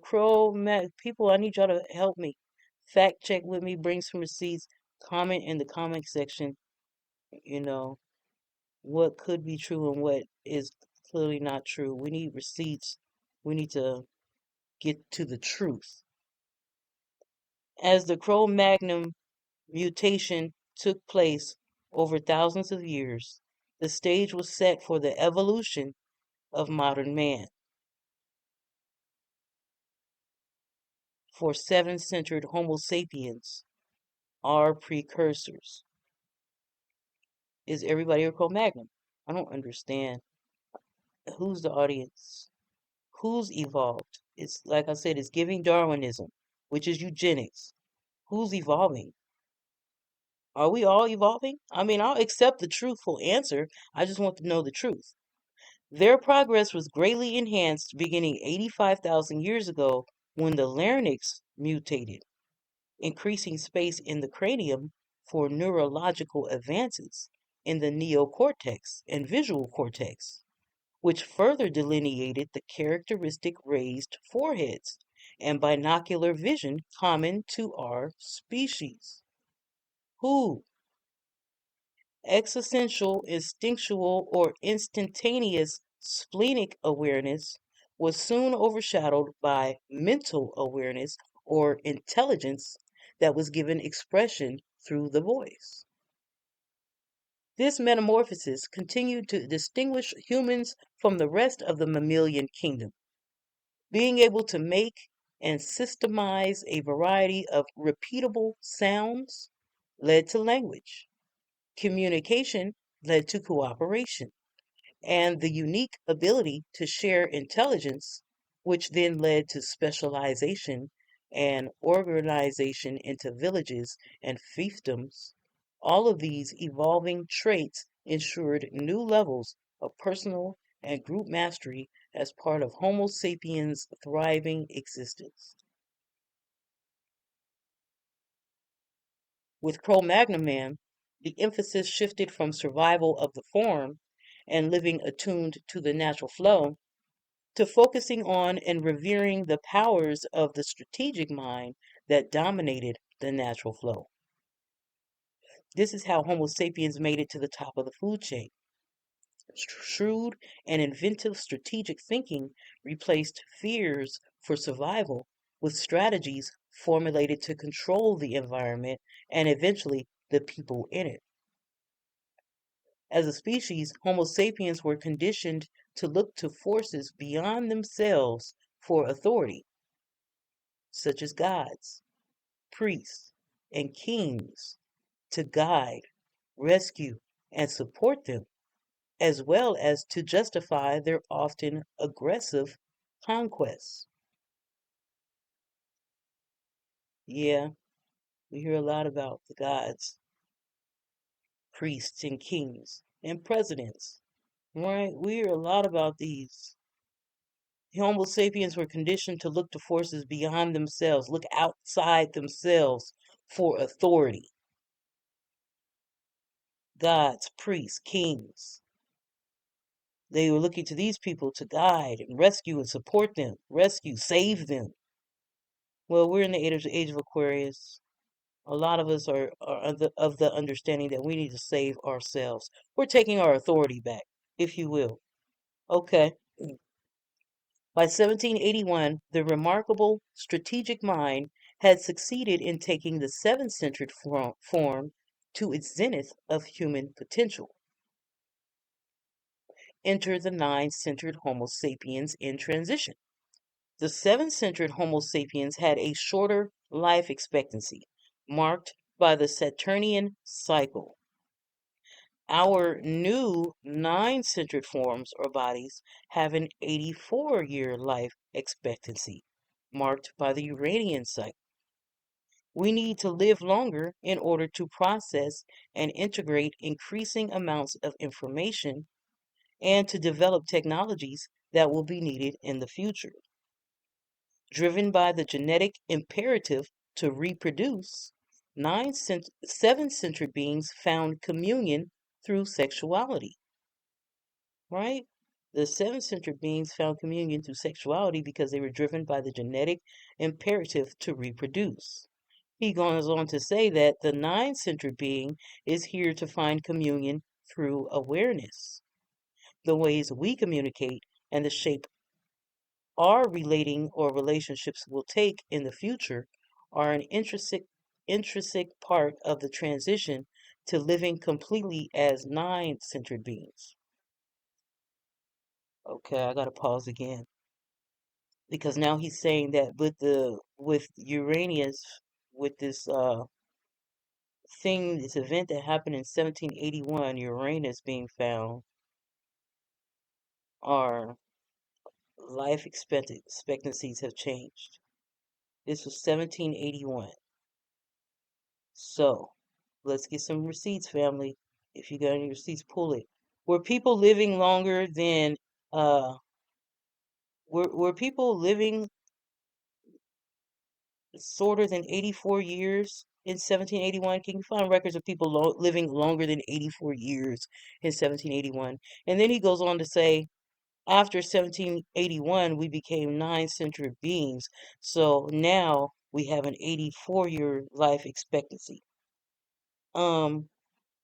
[SPEAKER 1] people, I need y'all to help me. Fact check with me, bring some receipts, comment in the comment section, you know, what could be true and what is clearly not true. We need receipts. We need to get to the truth. As the Cro Magnon mutation took place over thousands of years, the stage was set for the evolution of modern man. For 7 centered Homo sapiens, our precursors. Is everybody a Cro Magnon? I don't understand. Who's the audience? Who's evolved? It's like I said, it's giving Darwinism, which is eugenics. Who's evolving? Are we all evolving? I mean, I'll accept the truthful answer. I just want to know the truth. Their progress was greatly enhanced beginning 85,000 years ago when the larynx mutated, increasing space in the cranium for neurological advances in the neocortex and visual cortex, which further delineated the characteristic raised foreheads and binocular vision common to our species. Who? Existential, instinctual, or instantaneous splenic awareness was soon overshadowed by mental awareness or intelligence that was given expression through the voice. This metamorphosis continued to distinguish humans from the rest of the mammalian kingdom. Being able to make and systemize a variety of repeatable sounds led to language. Communication led to cooperation, and the unique ability to share intelligence, which then led to specialization and organization into villages and fiefdoms. All of these evolving traits ensured new levels of personal and group mastery as part of Homo sapiens' thriving existence. With Cro Magnon man, the emphasis shifted from survival of the form and living attuned to the natural flow to focusing on and revering the powers of the strategic mind that dominated the natural flow. This is how Homo sapiens made it to the top of the food chain. Shrewd and inventive strategic thinking replaced fears for survival with strategies formulated to control the environment and eventually the people in it. As a species, Homo sapiens were conditioned to look to forces beyond themselves for authority, such as gods, priests, and kings, to guide, rescue, and support them, as well as to justify their often aggressive conquests. Yeah, we hear a lot about the gods, priests, and kings, and presidents. right? We hear a lot about these. Homo sapiens were conditioned to look to forces beyond themselves, look outside themselves for authority. Gods, priests, kings. They were looking to these people to guide and rescue and support them, rescue, save them. Well, we're in the age of Aquarius. A lot of us are of the understanding that we need to save ourselves. We're taking our authority back, if you will. Okay. By 1781, the remarkable strategic mind had succeeded in taking the seven-centered form to its zenith of human potential. Enter the nine-centered Homo sapiens in transition. The seven-centered Homo sapiens had a shorter life expectancy, marked by the Saturnian cycle. Our new nine-centered forms or bodies have an 84-year life expectancy, marked by the Uranian cycle. We need to live longer in order to process and integrate increasing amounts of information and to develop technologies that will be needed in the future. Driven by the genetic imperative to reproduce, seven-centered beings found communion through sexuality, right? The seven-centered beings found communion through sexuality because they were driven by the genetic imperative to reproduce. He goes on to say that the nine-centered being is here to find communion through awareness. The ways we communicate and the shape our relating or relationships will take in the future are an intrinsic part of the transition to living completely as nine-centered beings. Okay, I gotta pause again because now he's saying that with Uranus, with this this event that happened in 1781, Uranus being found, our life expectancies have changed. This was 1781. So, let's get some receipts, family. If you got any receipts, pull it. Were people living longer than uh were people living shorter than 84 years in 1781? Can you find records of people living longer than 84 years in 1781? And then he goes on to say, after 1781, we became nine-centered beings. So now we have an 84-year life expectancy. Um,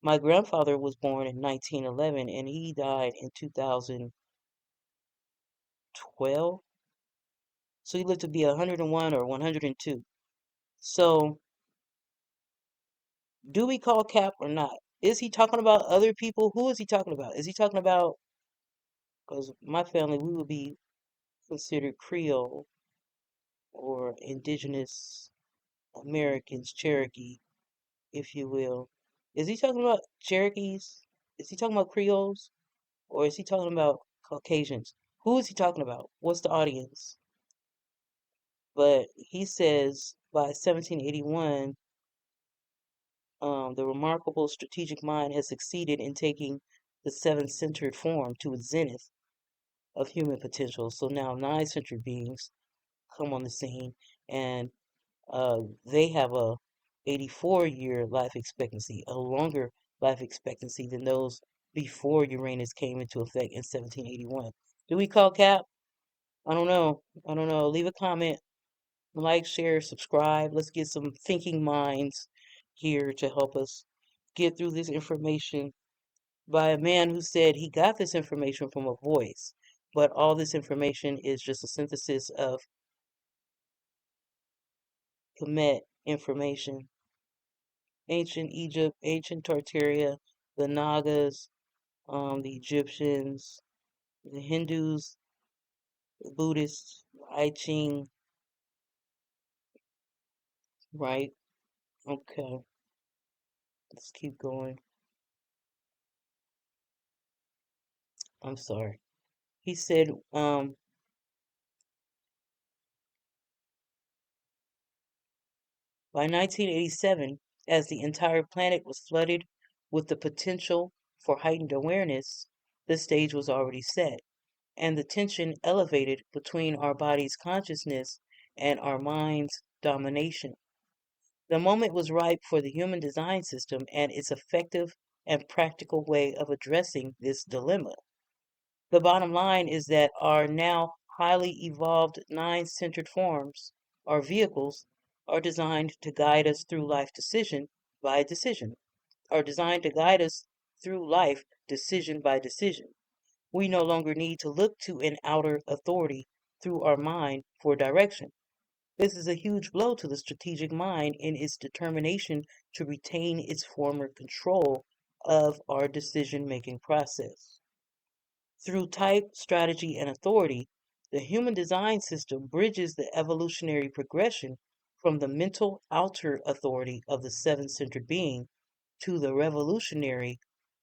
[SPEAKER 1] my grandfather was born in 1911 and he died in 2012. So he lived to be 101 or 102. So, do we call Cap or not? Is he talking about other people? Who is he talking about? Is he talking about, because my family, we would be considered Creole or indigenous Americans, Cherokee, if you will. Is he talking about Cherokees? Is he talking about Creoles? Or is he talking about Caucasians? Who is he talking about? What's the audience? But he says by 1781, the remarkable strategic mind has succeeded in taking the seven-centered form to its zenith of human potential. So now nine-centered beings come on the scene, and they have a 84-year life expectancy, a longer life expectancy than those before Uranus came into effect in 1781. Do we call Cap? I don't know. I don't know. Leave a comment, like, share, subscribe. Let's get some thinking minds here to help us get through this information by a man who said he got this information from a voice, but all this information is just a synthesis of Kemet information. Ancient Egypt, ancient Tartaria, the Nagas, the Egyptians, the Hindus, the Buddhists, I-Ching, right? Okay, let's keep going. I'm sorry. He said, by 1987, as the entire planet was flooded with the potential for heightened awareness, The stage was already set, and the tension elevated between our body's consciousness and our mind's domination. The moment was ripe for the human design system and its effective and practical way of addressing this dilemma. The bottom line is that our now highly evolved nine-centered forms, our vehicles, are designed to guide us through life decision by decision, are designed to guide us through life decision by decision. We no longer need to look to an outer authority through our mind for direction. This is a huge blow to the strategic mind in its determination to retain its former control of our decision-making process. Through type, strategy, and authority, the human design system bridges the evolutionary progression from the mental outer authority of the seven-centered being to the revolutionary,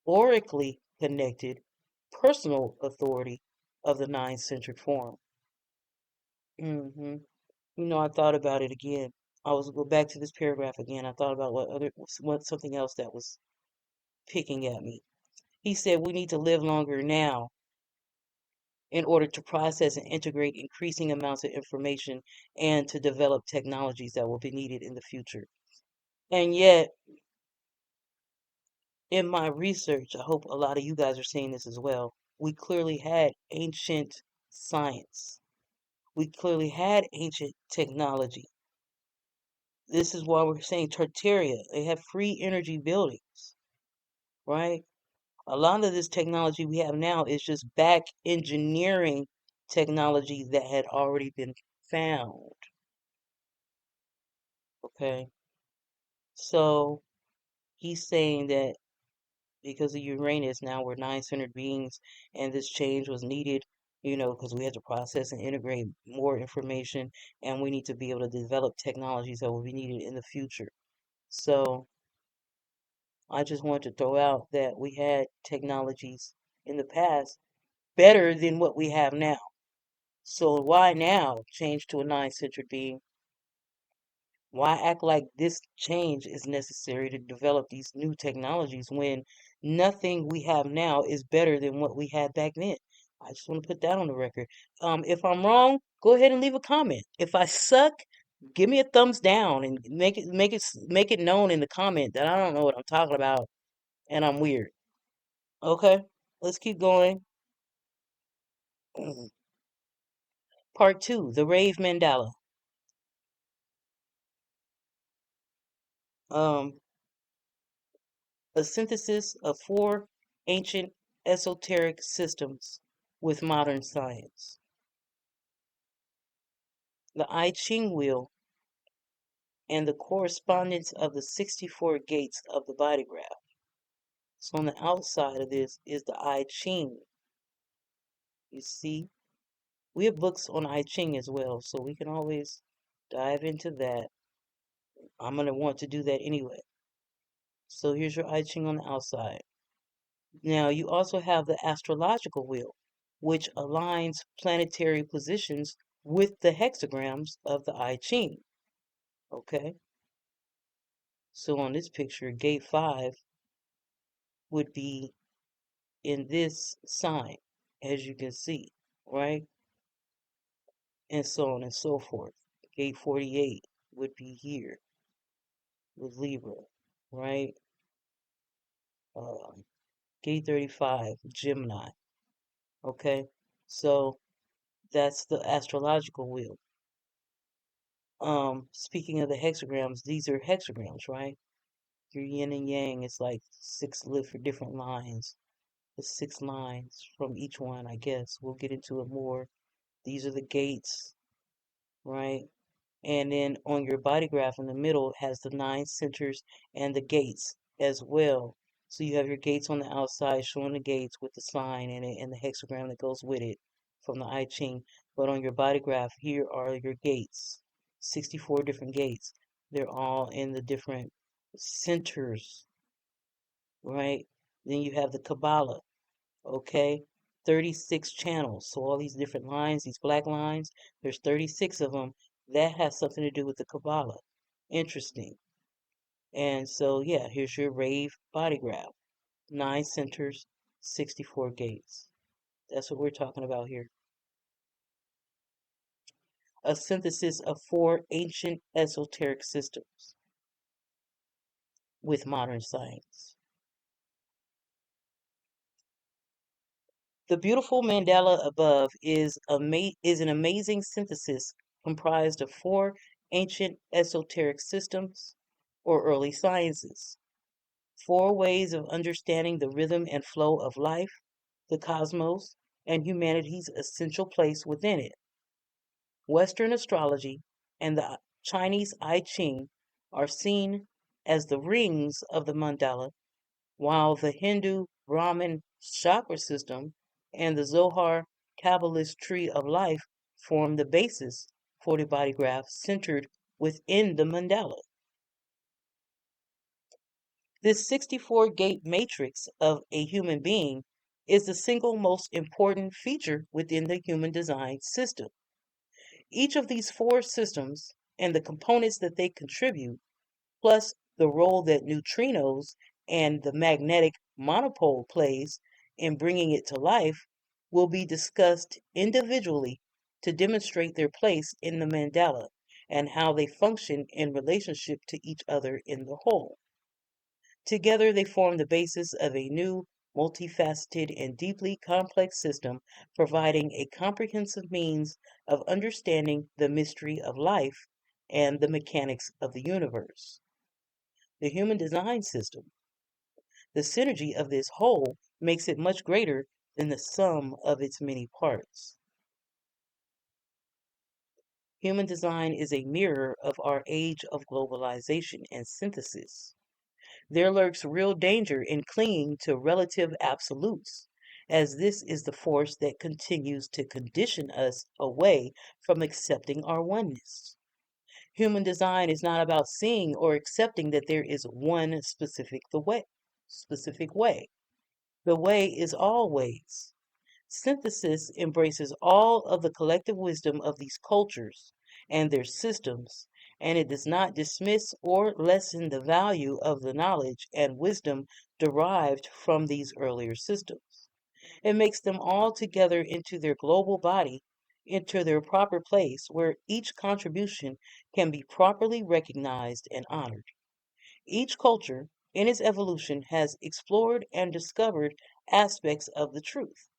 [SPEAKER 1] aurically connected, personal authority of the nine-centered form. hmm I thought about it again. I was go back to this paragraph again. I thought about what something else that was picking at me. He said we need to live longer now in order to process and integrate increasing amounts of information and to develop technologies that will be needed in the future. And yet, in my research, I hope a lot of you guys are seeing this as well. We clearly had ancient science. We clearly had ancient technology. This is why we're saying Tartaria. They have free energy buildings, right? A lot of this technology we have now is just back engineering technology that had already been found. Okay. So he's saying that because of Uranus, now we're nine-centered beings, and this change was needed, because we had to process and integrate more information, and we need to be able to develop technologies that will be needed in the future. So I just wanted to throw out that we had technologies in the past better than what we have now. So why now change to a nine-centered being? Why act like this change is necessary to develop these new technologies when nothing we have now is better than what we had back then? I just want to put that on the record. If I'm wrong, go ahead and leave a comment. If I suck, give me a thumbs down and make it known in the comment that I don't know what I'm talking about and I'm weird. Okay, let's keep going. Part 2, the Rave Mandala. Um, a synthesis of 4 ancient esoteric systems with modern science. The I-Ching wheel and the correspondence of the 64 gates of the body graph. So on the outside of this is the I-Ching. You see, we have books on I-Ching as well, so we can always dive into that. I'm going to want to do that anyway. So here's your I-Ching on the outside. Now you also have the astrological wheel, which aligns planetary positions with the hexagrams of the I-Ching. Okay? So on this picture, gate 5 would be in this sign, as you can see, right? And so on and so forth. Gate 48 would be here with Libra, right? Gate 35, Gemini. Okay? So that's the astrological wheel. Speaking of the hexagrams, these are hexagrams, right? Your yin and yang is like 6 different lines. The 6 lines from each one, I guess. We'll get into it more. These are the gates, right? And then on your body graph in the middle has the 9 centers and the gates as well. So you have your gates on the outside showing the gates with the sign and the hexagram that goes with it from the I Ching. But on your body graph, here are your gates. 64 different gates. They're all in the different centers, right? Then you have the Kabbalah, okay? 36 channels. So all these different lines, these black lines, there's 36 of them. That has something to do with the Kabbalah. Interesting. And so, yeah, here's your rave body graph. 9 centers, 64 gates. That's what we're talking about here. A synthesis of 4 ancient esoteric systems with modern science. The beautiful mandala above is an amazing synthesis comprised of 4 ancient esoteric systems or early sciences, 4 ways of understanding the rhythm and flow of life, the cosmos, and humanity's essential place within it. Western astrology and the Chinese I-Ching are seen as the rings of the mandala, while the Hindu Brahmin chakra system and the Zohar Kabbalist tree of life form the basis for the body graph centered within the mandala. This 64 gate matrix of a human being is the single most important feature within the human design system. Each of these 4 systems and the components that they contribute, plus the role that neutrinos and the magnetic monopole plays in bringing it to life, will be discussed individually to demonstrate their place in the mandala and how they function in relationship to each other in the whole. Together, they form the basis of a new, multifaceted, and deeply complex system, providing a comprehensive means of understanding the mystery of life and the mechanics of the universe. The human design system. The synergy of this whole makes it much greater than the sum of its many parts. Human design is a mirror of our age of globalization and synthesis. There lurks real danger in clinging to relative absolutes, as this is the force that continues to condition us away from accepting our oneness. Human design is not about seeing or accepting that there is one specific way. The way is all ways. Synthesis embraces all of the collective wisdom of these cultures and their systems, and it does not dismiss or lessen the value of the knowledge and wisdom derived from these earlier systems. It makes them all together into their global body, into their proper place where each contribution can be properly recognized and honored. Each culture, in its evolution, has explored and discovered aspects of the truth.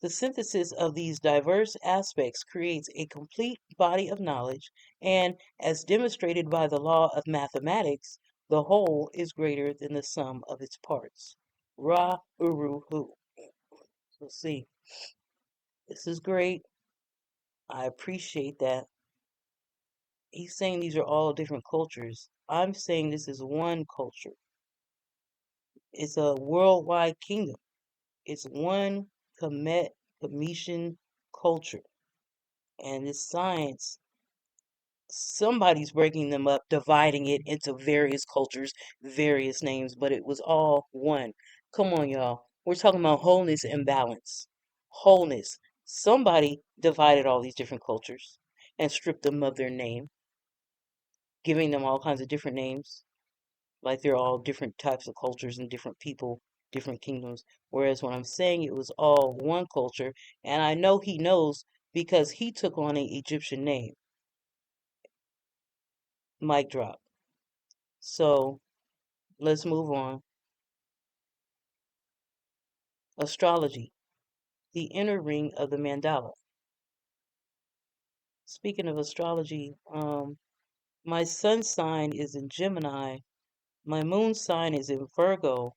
[SPEAKER 1] The synthesis of these diverse aspects creates a complete body of knowledge, and, as demonstrated by the law of mathematics, the whole is greater than the sum of its parts. Ra Uru Hu. So, see, this is great. I appreciate that. He's saying these are all different cultures. I'm saying this is one culture. It's a worldwide kingdom. It's one Cometian culture. And this science, somebody's breaking them up, dividing it into various cultures, various names, but it was all one. Come on, y'all. We're talking about wholeness and balance. Wholeness. Somebody divided all these different cultures and stripped them of their name, giving them all kinds of different names, like they're all different types of cultures and different people, different kingdoms. Whereas when I'm saying it was all one culture, and I know he knows because he took on an Egyptian name. Mic drop. So let's move on. Astrology, the inner ring of the mandala. Speaking of astrology, my sun sign is in Gemini, my moon sign is in Virgo,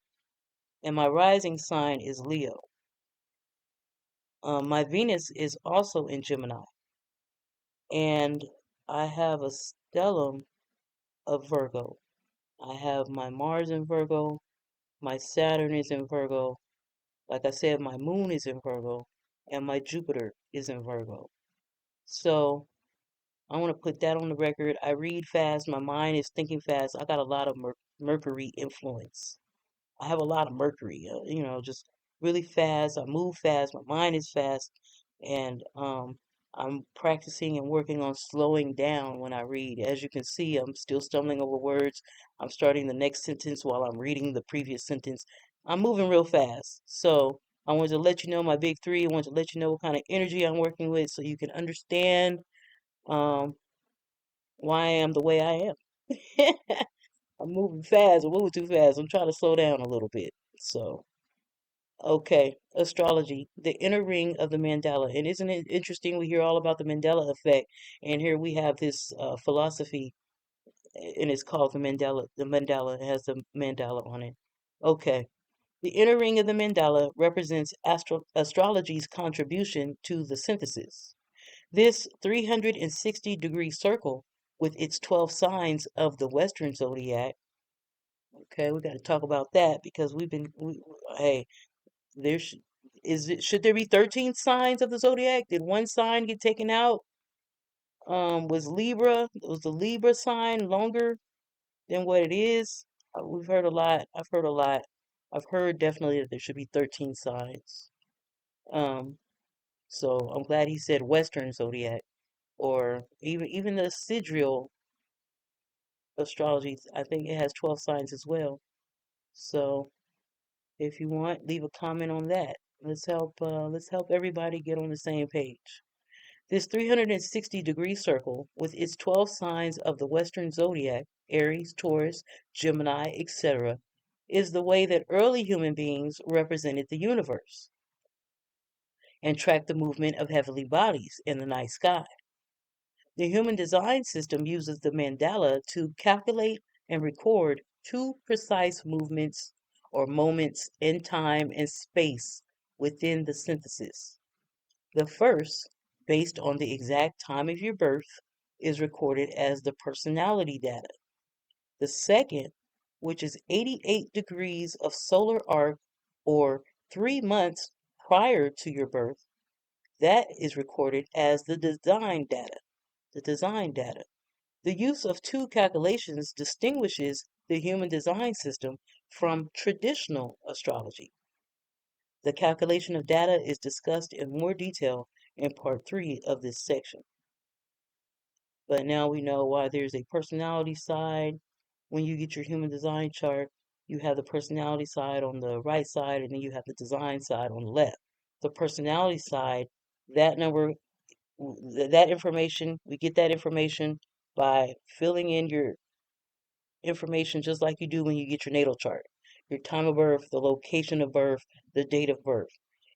[SPEAKER 1] and my rising sign is Leo. My Venus is also in Gemini, and I have a stellium of Virgo. I have my Mars in Virgo, my Saturn is in Virgo. Like I said, my moon is in Virgo, and my Jupiter is in Virgo. So I want to put that on the record. I read fast. My mind is thinking fast. I got a lot of Mercury influence. I have a lot of Mercury, just really fast. I move fast. My mind is fast. And I'm practicing and working on slowing down when I read. As you can see, I'm still stumbling over words. I'm starting the next sentence while I'm reading the previous sentence. I'm moving real fast. So I wanted to let you know my big three. I wanted to let you know what kind of energy I'm working with so you can understand um, why I am the way I am. I'm moving fast. I'm moving too fast. I'm trying to slow down a little bit. So, okay, astrology, the inner ring of the mandala. And isn't it interesting? We hear all about the Mandela effect, and here we have this philosophy, and it's called the Mandela. The mandala, it has the mandala on it. Okay. The inner ring of the mandala represents astrology's contribution to the synthesis. This 360-degree circle with its 12 signs of the Western zodiac. Okay, we got to talk about that because hey, there sh should there be 13 signs of the zodiac? Did one sign get taken out? Was the Libra sign longer than what it is? We've heard a lot. I've heard a lot. I've heard definitely that there should be 13 signs. Um, so I'm glad he said Western zodiac or even the sidereal astrology. I think it has 12 signs as well. So if you want, leave a comment on that. Let's help everybody get on the same page. This 360-degree circle with its 12 signs of the Western zodiac, Aries, Taurus, Gemini, etc., is the way that early human beings represented the universe and tracked the movement of heavenly bodies in the night sky. The human design system uses the mandala to calculate and record two precise movements or moments in time and space within the synthesis. The first, based on the exact time of your birth, is recorded as the personality data. The second, which is 88 degrees of solar arc or 3 months prior to your birth, that is recorded as the design data. The design data. The use of two calculations distinguishes the human design system from traditional astrology. The calculation of data is discussed in more detail in part 3 of this section. But now we know why there's a personality side. When you get your human design chart, you have the personality side on the right side, and then you have the design side on the left. The personality side, that number, that information, we get that information by filling in your information just like you do when you get your natal chart. Your time of birth, the location of birth, the date of birth.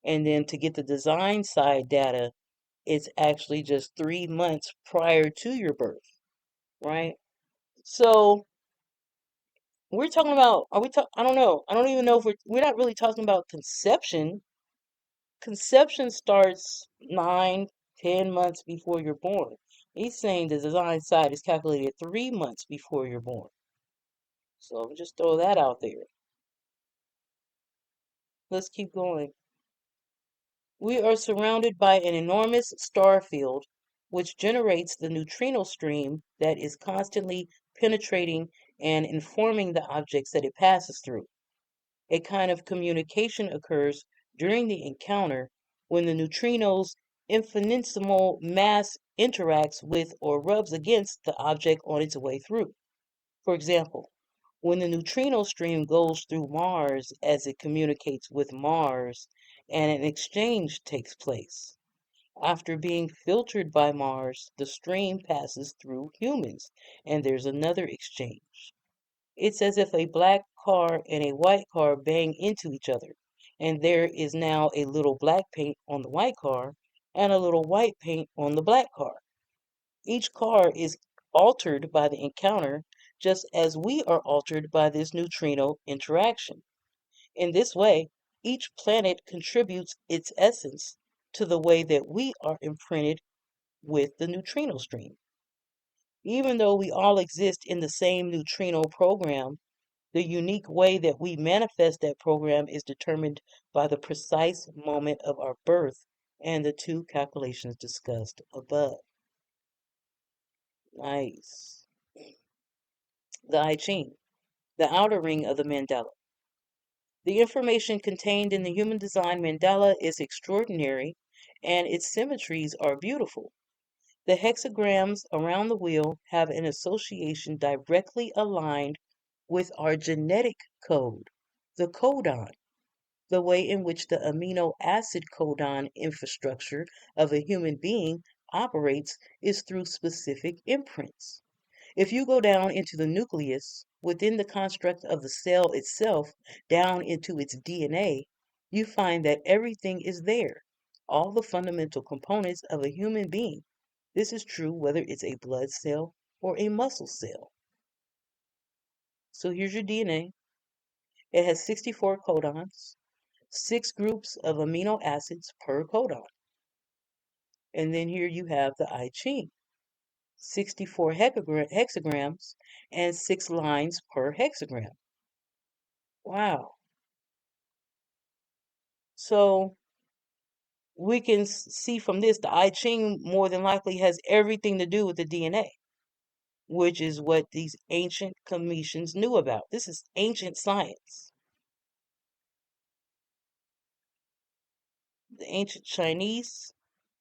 [SPEAKER 1] And then to get the design side data, it's actually just 3 months prior to your birth, right? So we're talking about, I don't know. I don't even know if we're not really talking about conception. Conception starts 9, 10 months before you're born. He's saying the design side is calculated 3 months before you're born. So just throw that out there. Let's keep going. We are surrounded by an enormous star field, which generates the neutrino stream that is constantly penetrating and informing the objects that it passes through. A kind of communication occurs during the encounter when the neutrino's infinitesimal mass interacts with or rubs against the object on its way through. For example, when the neutrino stream goes through Mars as it communicates with Mars, and an exchange takes place. After being filtered by Mars, the stream passes through humans, and there's another exchange. It's as if a black car and a white car bang into each other, and there is now a little black paint on the white car and a little white paint on the black car. Each car is altered by the encounter, just as we are altered by this neutrino interaction. In this way, each planet contributes its essence to the way that we are imprinted with the neutrino stream. Even though we all exist in the same neutrino program, the unique way that we manifest that program is determined by the precise moment of our birth and the two calculations discussed above. Nice. The I-Ching, the outer ring of the mandala. The information contained in the human design mandala is extraordinary, and its symmetries are beautiful. The hexagrams around the wheel have an association directly aligned with our genetic code, the codon. the way in which the amino acid codon infrastructure of a human being operates is through specific imprints. If you go down into the nucleus, within the construct of the cell itself, down into its DNA, you find that everything is there, all the fundamental components of a human being. This is true whether it's a blood cell or a muscle cell. So here's your DNA. It has 64 codons, 6 groups of amino acids per codon. And then here you have the I-Ching, 64 hexagrams and 6 lines per hexagram. Wow. So we can see from this the I-Ching more than likely has everything to do with the DNA, which is what these ancient Kemetians knew about. This is ancient science. The ancient Chinese,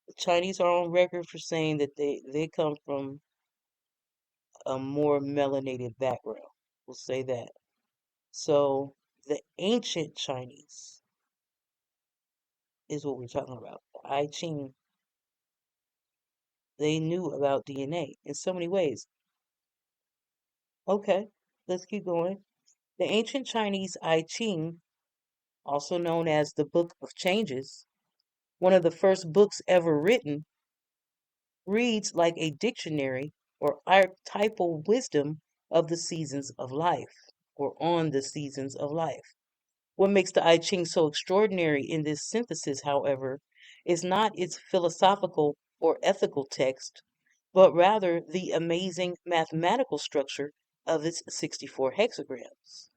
[SPEAKER 1] the Chinese are on record for saying that they come from a more melanated background. We'll say that. So the ancient Chinese is what we're talking about. The I-Ching, they knew about DNA in so many ways. Okay, let's keep going. The ancient Chinese I-Ching, also known as the Book of Changes, one of the first books ever written, reads like a dictionary or archetypal wisdom of the seasons of life, or on the seasons of life. What makes the I Ching so extraordinary in this synthesis, however, is not its philosophical or ethical text, but rather the amazing mathematical structure of its 64 hexagrams.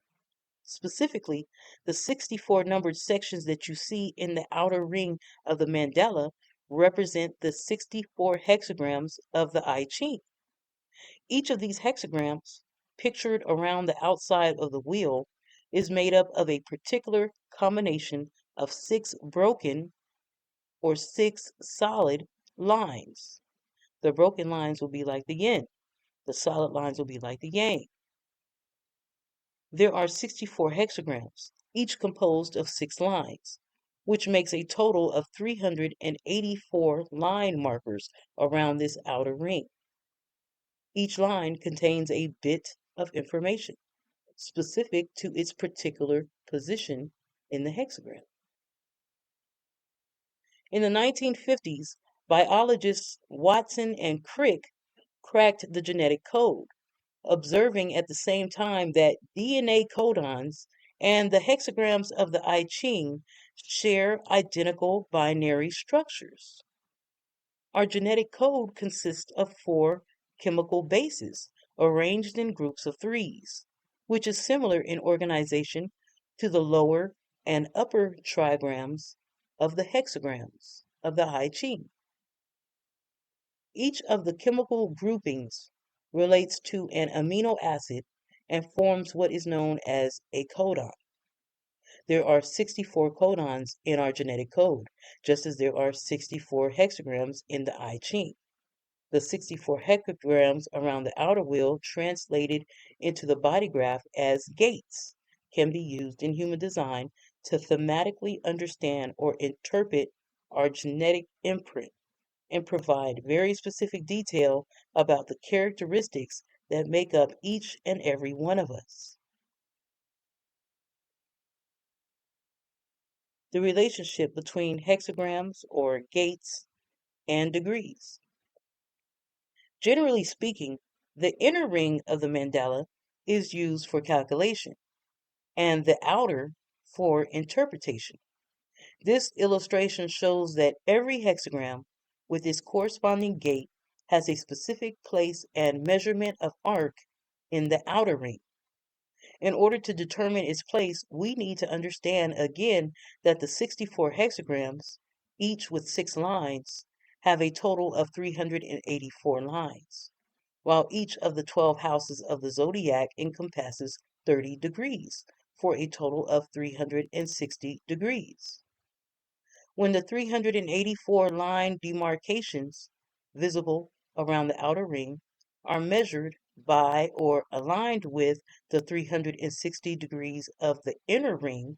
[SPEAKER 1] Specifically, the 64 numbered sections that you see in the outer ring of the mandala represent the 64 hexagrams of the I Ching. Each of these hexagrams, pictured around the outside of the wheel, is made up of a particular combination of 6 broken or 6 solid lines. The broken lines will be like the yin, the solid lines will be like the yang. There are 64 hexagrams, each composed of 6 lines, which makes a total of 384 line markers around this outer ring. Each line contains a bit of information specific to its particular position in the hexagram. In the 1950s, biologists Watson and Crick cracked the genetic code, observing at the same time that DNA codons and the hexagrams of the I Ching share identical binary structures. Our genetic code consists of 4 chemical bases arranged in groups of 3s, which is similar in organization to the lower and upper trigrams of the hexagrams of the I Ching. Each of the chemical groupings relates to an amino acid and forms what is known as a codon. There are 64 codons in our genetic code, just as there are 64 hexagrams in the I Ching. The 64 hexagrams around the outer wheel, translated into the body graph as gates, can be used in human design to thematically understand or interpret our genetic imprint and provide very specific detail about the characteristics that make up each and every one of us. The relationship between hexagrams or gates and degrees. Generally speaking, the inner ring of the mandala is used for calculation and the outer for interpretation. This illustration shows that every hexagram with its corresponding gate has a specific place and measurement of arc in the outer ring. In order to determine its place, we need to understand again that the 64 hexagrams, each with 6 lines, have a total of 384 lines, while each of the 12 houses of the zodiac encompasses 30 degrees, for a total of 360 degrees. When the 384 line demarcations visible around the outer ring are measured by or aligned with the 360 degrees of the inner ring,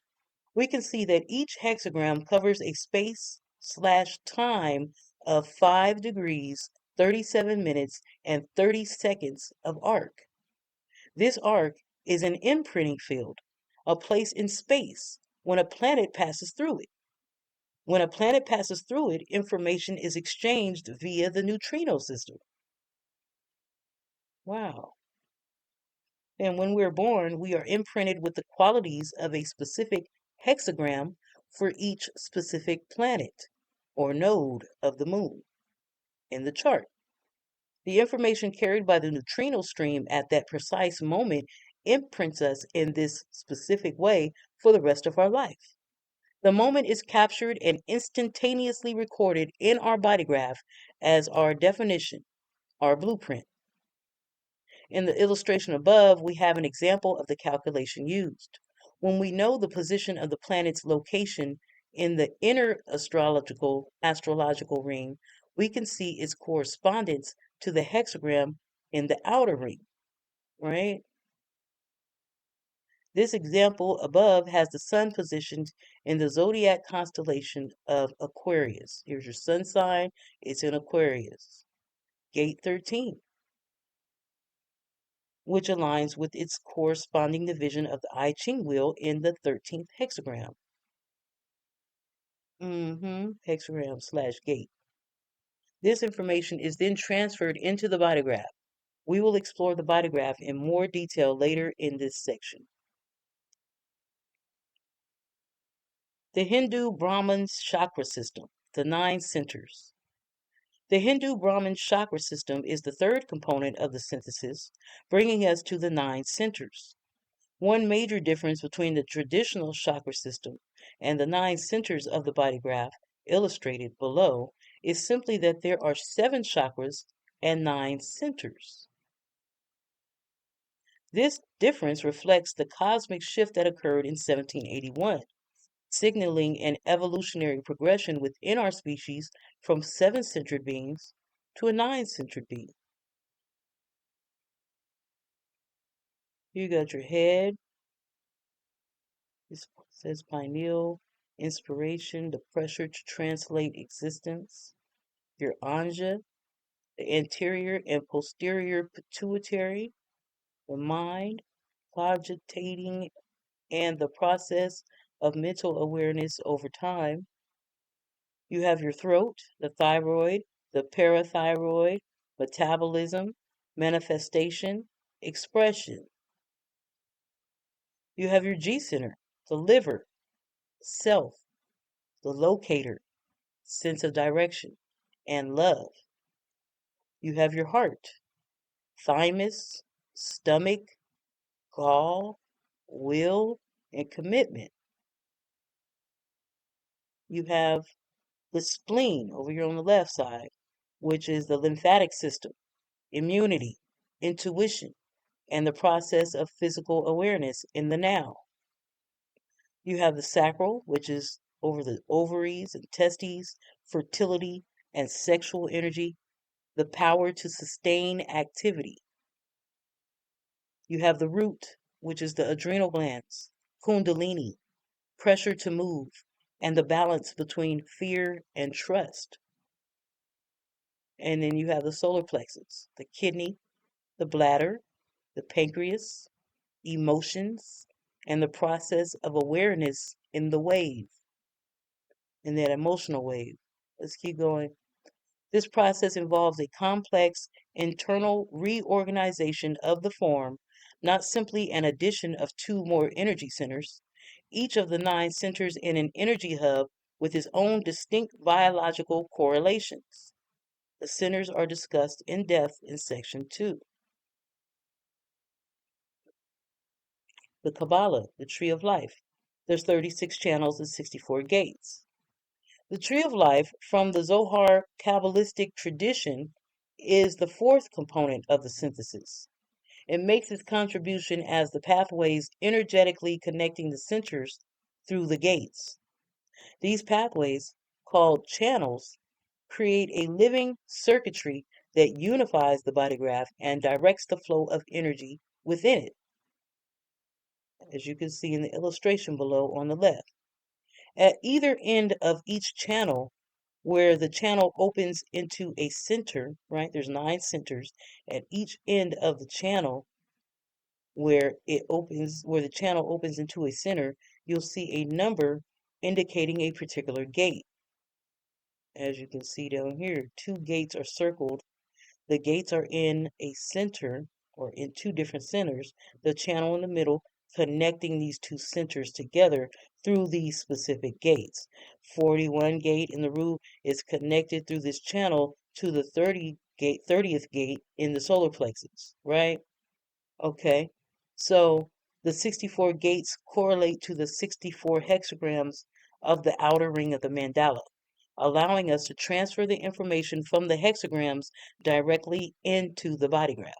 [SPEAKER 1] we can see that each hexagram covers a space/time of 5 degrees, 37 minutes, and 30 seconds of arc. This arc is an imprinting field, a place in space when a planet passes through it. When a planet passes through it, information is exchanged via the neutrino system. Wow. And when we're born, we are imprinted with the qualities of a specific hexagram for each specific planet or node of the moon in the chart. The information carried by the neutrino stream at that precise moment imprints us in this specific way for the rest of our life. The moment is captured and instantaneously recorded in our body graph as our definition, our blueprint. In the illustration above, we have an example of the calculation used. When we know the position of the planet's location in the inner astrological ring, we can see its correspondence to the hexagram in the outer ring, right? This example above has the sun positioned in the zodiac constellation of Aquarius. Here's your sun sign, it's in Aquarius. Gate 13, which aligns with its corresponding division of the I-Ching wheel in the 13th hexagram. Hexagram/gate. This information is then transferred into the body graph. We will explore the body graph in more detail later in this section. The Hindu Brahman's chakra system, the 9 centers. The Hindu Brahman chakra system is the third component of the synthesis, bringing us to the 9 centers. One major difference between the traditional chakra system and the 9 centers of the body graph, illustrated below, is simply that there are 7 chakras and 9 centers. This difference reflects the cosmic shift that occurred in 1781, signaling an evolutionary progression within our species from 7-centered beings to a 9-centered being. You got your head. This says pineal, inspiration, the pressure to translate existence. Your anja, the anterior and posterior pituitary, the mind, cogitating, and the process of mental awareness over time. You have your throat, the thyroid, the parathyroid, metabolism, manifestation, expression. You have your G center, the liver, self, the locator, sense of direction, and love. You have your heart, thymus, stomach, gall, will, and commitment. You have the spleen over here on the left side, which is the lymphatic system, immunity, intuition, and the process of physical awareness in the now. You have the sacral, which is over the ovaries and testes, fertility and sexual energy, the power to sustain activity. You have the root, which is the adrenal glands, kundalini, pressure to move, and the balance between fear and trust. And then you have the solar plexus, the kidney, the bladder, the pancreas, emotions, and the process of awareness in the wave, in that emotional wave. Let's keep going. This process involves a complex internal reorganization of the form, not simply an addition of 2 more energy centers, each of the 9 centers in an energy hub with its own distinct biological correlations. The centers are discussed in depth in section 2. The Kabbalah, the Tree of Life. There's 36 channels and 64 gates. The Tree of Life from the Zohar Kabbalistic tradition is the 4th component of the synthesis. It makes its contribution as the pathways energetically connecting the centers through the gates. These pathways, called channels, create a living circuitry that unifies the body graph and directs the flow of energy within it, as you can see in the illustration below on the left. At either end of each channel, where the channel opens into a center, right? There's 9 centers. At each end of the channel, where the channel opens into a center, you'll see a number indicating a particular gate. As you can see down here, 2 gates are circled. The gates are in a center or in 2 different centers, the channel in the middle connecting these 2 centers together through these specific gates. 41 gate in the roof is connected through this channel to the 30th gate in the solar plexus, right? Okay. So the 64 gates correlate to the 64 hexagrams of the outer ring of the mandala, allowing us to transfer the information from the hexagrams directly into the body graph.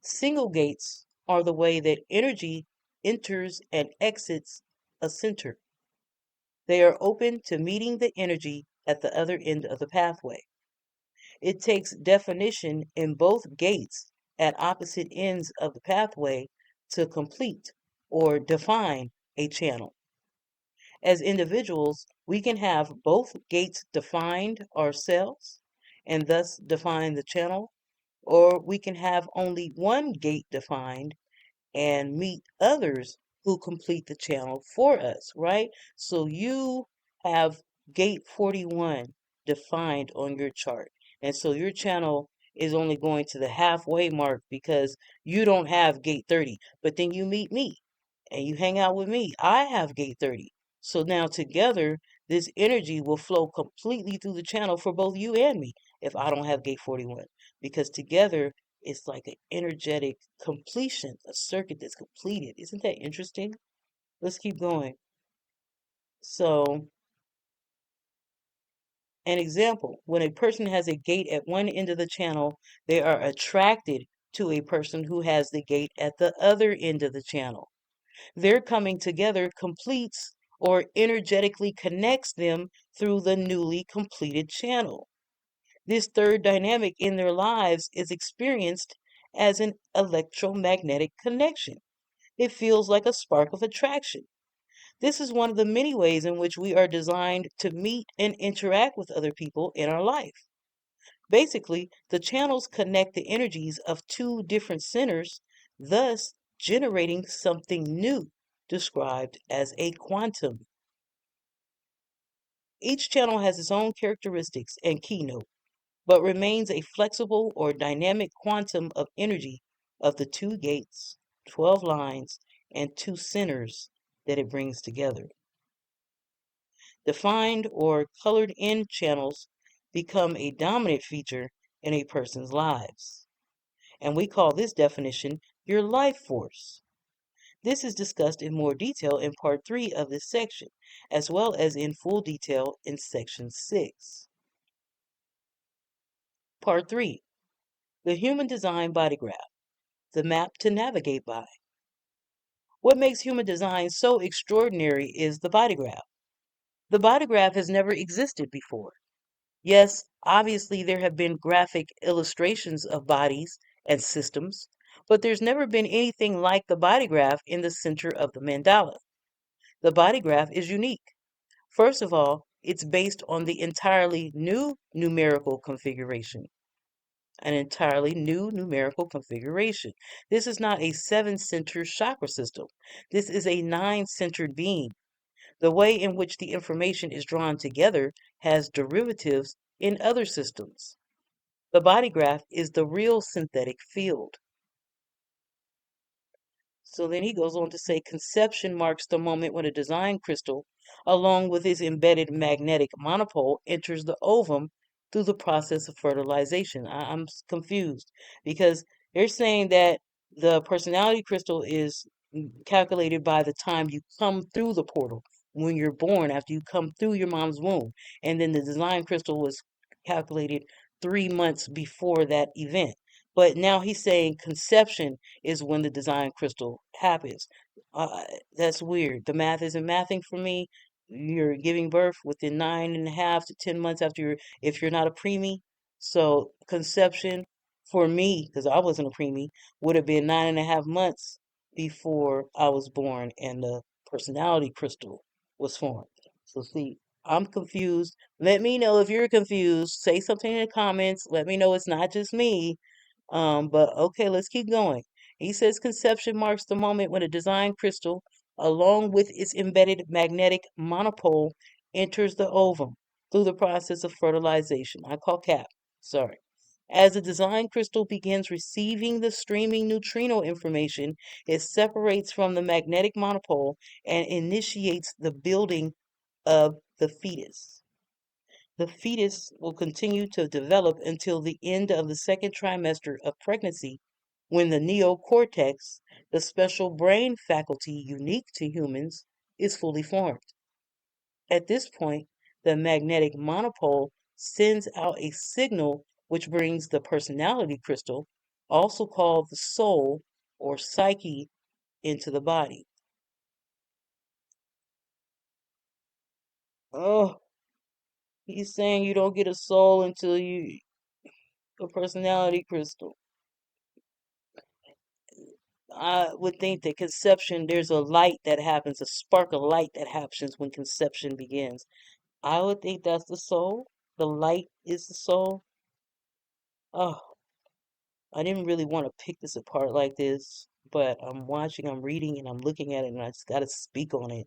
[SPEAKER 1] Single gates are the way that energy enters and exits a center. They are open to meeting the energy at the other end of the pathway. It takes definition in both gates at opposite ends of the pathway to complete or define a channel. As individuals, we can have both gates defined ourselves and thus define the channel, or we can have only one gate defined and meet others who complete the channel for us, right? So you have gate 41 defined on your chart. And so your channel is only going to the halfway mark because you don't have gate 30. But then you meet me and you hang out with me. I have gate 30. So now together, this energy will flow completely through the channel for both you and me if I don't have gate 41. Because together, it's like an energetic completion, a circuit that's completed. Isn't that interesting? Let's keep going. So, an example, when a person has a gate at one end of the channel, they are attracted to a person who has the gate at the other end of the channel. Their coming together completes or energetically connects them through the newly completed channel. This third dynamic in their lives is experienced as an electromagnetic connection. It feels like a spark of attraction. This is one of the many ways in which we are designed to meet and interact with other people in our life. Basically, the channels connect the energies of 2 different centers, thus generating something new, described as a quantum. Each channel has its own characteristics and keynote, but remains a flexible or dynamic quantum of energy of the 2 gates, 12 lines, and 2 centers that it brings together. Defined or colored in channels become a dominant feature in a person's lives. And we call this definition your life force. This is discussed in more detail in part 3 of this section, as well as in full detail in section 6. Part 3, the human design body graph, the map to navigate by. What makes human design so extraordinary is the body graph. The body graph has never existed before. Yes, obviously there have been graphic illustrations of bodies and systems, but there's never been anything like the body graph in the center of the mandala. The body graph is unique. First of all, it's based on the entirely new numerical configuration. An entirely new numerical configuration. This is not a 7-center chakra system. This is a 9-centered being. The way in which the information is drawn together has derivatives in other systems. The body graph is the real synthetic field. So then he goes on to say conception marks the moment when a design crystal, along with its embedded magnetic monopole, enters the ovum through the process of fertilization. I'm confused because they're saying that the personality crystal is calculated by the time you come through the portal, when you're born, after you come through your mom's womb. And then the design crystal was calculated 3 months before that event. But now he's saying conception is when the design crystal happens. Uh, that's weird. The math isn't mathing for me. You're giving birth within 9.5 to 10 months after if you're not a preemie. So conception for me, because I wasn't a preemie, would have been 9.5 months before I was born, and the personality crystal was formed. So see, I'm confused. Let me know if you're confused. Say something in the comments. Let me know it's not just me. But okay, let's keep going. He says conception marks the moment when a design crystal, along with its embedded magnetic monopole, enters the ovum through the process of fertilization. I call cap. Sorry. As the design crystal begins receiving the streaming neutrino information, it separates from the magnetic monopole and initiates the building of the fetus. The fetus will continue to develop until the end of the second trimester of pregnancy, when the neocortex, the special brain faculty unique to humans, is fully formed. At this point, the magnetic monopole sends out a signal which brings the personality crystal, also called the soul or psyche, into the body. Oh, he's saying you don't get a soul until you a personality crystal. I would think that conception, there's a light that happens, a spark of light that happens when conception begins. I would think that's the soul. The light is the soul. Oh, I didn't really want to pick this apart like this, but I'm watching, I'm reading, and I'm looking at it, and I just got to speak on it,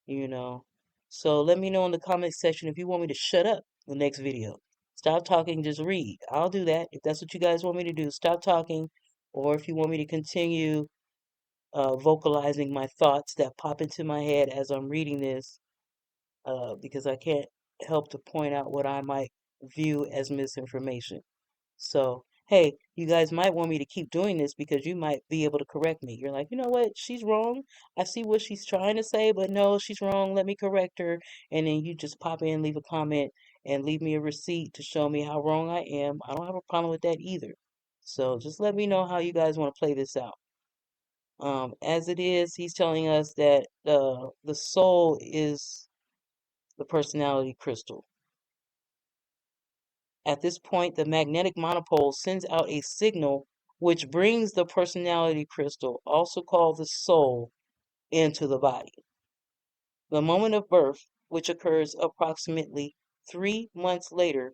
[SPEAKER 1] you know. So let me know in the comment section if you want me to shut up the next video. Stop talking, just read. I'll do that if that's what you guys want me to do. Stop talking, or if you want me to continue vocalizing my thoughts that pop into my head as I'm reading this, because I can't help to point out what I might view as misinformation. So, hey, you guys might want me to keep doing this because you might be able to correct me. You're like, you know what? She's wrong. I see what she's trying to say, but no, she's wrong. Let me correct her. And then you just pop in, leave a comment, and leave me a receipt to show me how wrong I am. I don't have a problem with that either. So just let me know how you guys want to play this out. As it is, he's telling us that the soul is the personality crystal. At this point, the magnetic monopole sends out a signal which brings the personality crystal, also called the soul, into the body. The moment of birth, which occurs approximately 3 months later,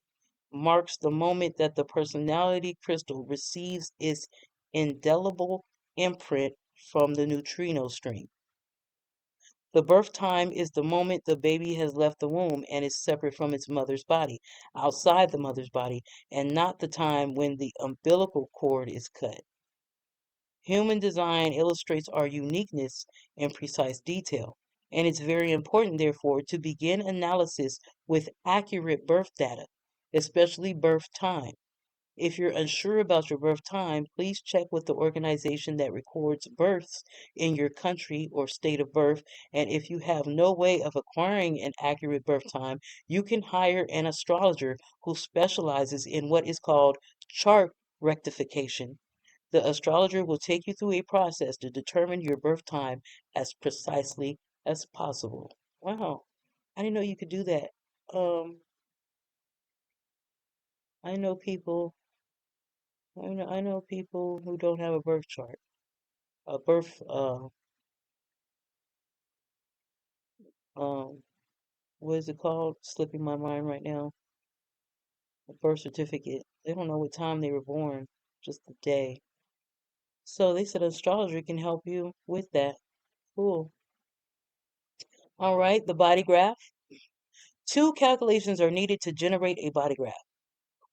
[SPEAKER 1] marks the moment that the personality crystal receives its indelible imprint from the neutrino stream. The birth time is the moment the baby has left the womb and is separate from its mother's body, outside the mother's body, and not the time when the umbilical cord is cut. Human design illustrates our uniqueness in precise detail, and it's very important, therefore, to begin analysis with accurate birth data, especially birth time. If you're unsure about your birth time, please check with the organization that records births in your country or state of birth. And if you have no way of acquiring an accurate birth time, you can hire an astrologer who specializes in what is called chart rectification. The astrologer will take you through a process to determine your birth time as precisely as possible. Wow, I didn't know you could do that. Um, I know people I know people who don't have a birth chart. A birth um what is it called? Slipping my mind right now. A birth certificate. They don't know what time they were born, just the day. So they said astrology can help you with that. Cool. All right, the body graph. Two calculations are needed to generate a body graph.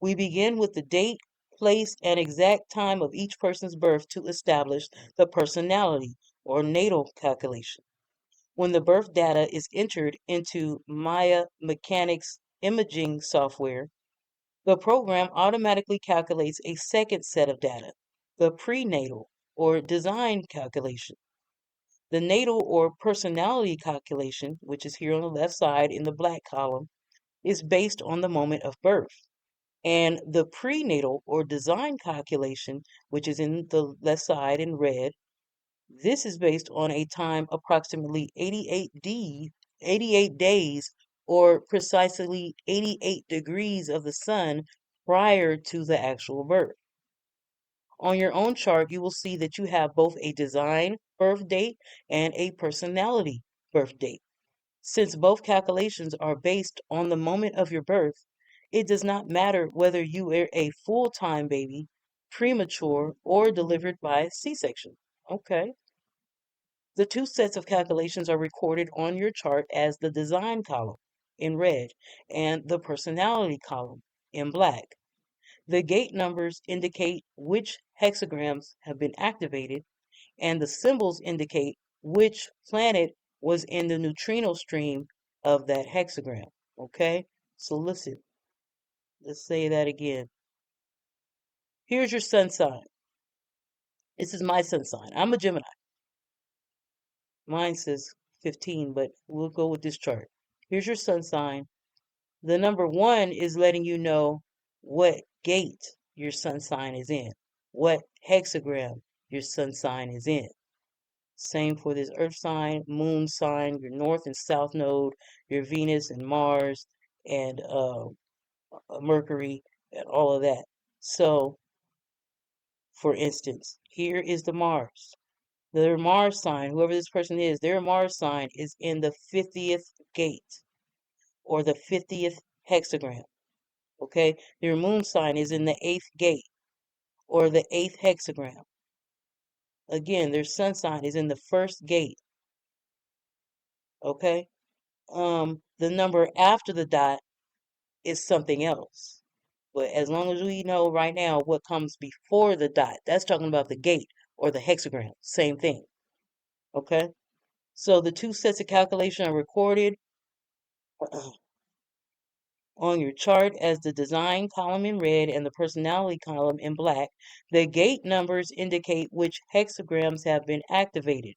[SPEAKER 1] We begin with the date, place, and exact time of each person's birth to establish the personality or natal calculation. When the birth data is entered into Maya Mechanics imaging software, the program automatically calculates a second set of data, the prenatal or design calculation. The natal or personality calculation, which is here on the left side in the black column, is based on the moment of birth. And the prenatal or design calculation, which is in the left side in red, this is based on a time approximately 88 days, or precisely 88 degrees of the sun prior to the actual birth. On your own chart, you will see that you have both a design birth date and a personality birth date. Since both calculations are based on the moment of your birth, it does not matter whether you were a full-time baby, premature, or delivered by C-section. Okay. The two sets of calculations are recorded on your chart as the design column in red and the personality column in black. The gate numbers indicate which hexagrams have been activated, and the symbols indicate which planet was in the neutrino stream of that hexagram. Okay? So listen, let's say that again. Here's your sun sign. This is my sun sign. I'm a Gemini. Mine says 15, but we'll go with this chart. Here's your sun sign. The number 1 is letting you know what gate your sun sign is in, what hexagram your sun sign is in. Same for this earth sign, moon sign, your north and south node, your Venus and Mars, and Mercury, and all of that. So, for instance, here is the Mars. Their Mars sign, whoever this person is, their Mars sign is in the 50th gate or the 50th hexagram. Okay, their moon sign is in the 8th gate or the 8th hexagram. Again, their sun sign is in the first gate. Okay, the number after the dot is something else. But as long as we know right now what comes before the dot, that's talking about the gate or the hexagram. Same thing. Okay, so the two sets of calculation are recorded on your chart as the design column in red and the personality column in black. The gate numbers indicate which hexagrams have been activated,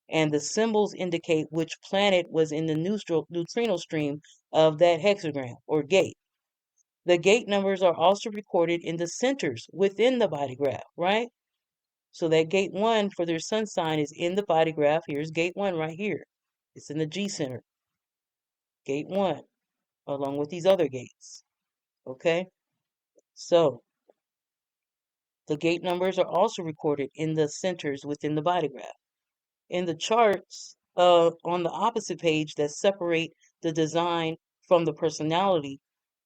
[SPEAKER 1] and the symbols indicate which planet was in the neutrino stream of that hexagram or gate. The gate numbers are also recorded in the centers within the body graph, right? So that gate 1 for their sun sign is in the body graph. Here's gate 1 right here. It's in the G center. Gate 1, along with these other gates. Okay? So, the gate numbers are also recorded in the centers within the body graph. In the charts on the opposite page that separate the design from the personality,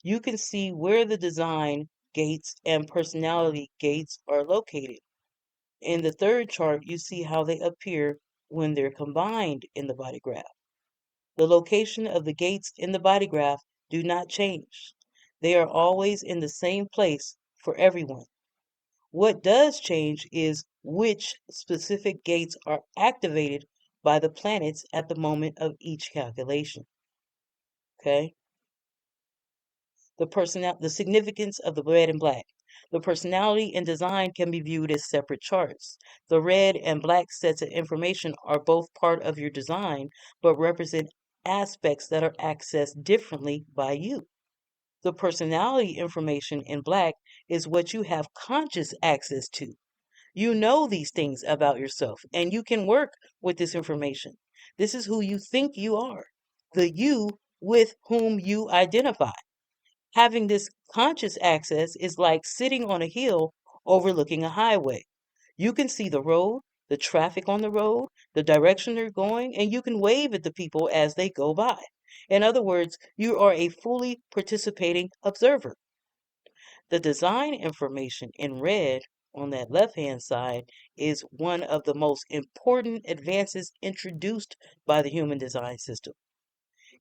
[SPEAKER 1] you can see where the design gates and personality gates are located. In the third chart, you see how they appear when they're combined in the body graph. The location of the gates in the body graph do not change. They are always in the same place for everyone. What does change is which specific gates are activated by the planets at the moment of each calculation. Okay? The significance of the red and black. The personality and design can be viewed as separate charts. The red and black sets of information are both part of your design, but represent aspects that are accessed differently by you. The personality information in black is what you have conscious access to. You know these things about yourself, and you can work with this information. This is who you think you are, the you with whom you identify. Having this conscious access is like sitting on a hill overlooking a highway. You can see the road, the traffic on the road, the direction they're going, and you can wave at the people as they go by. In other words, you are a fully participating observer. The design information in red on that left-hand side is one of the most important advances introduced by the human design system.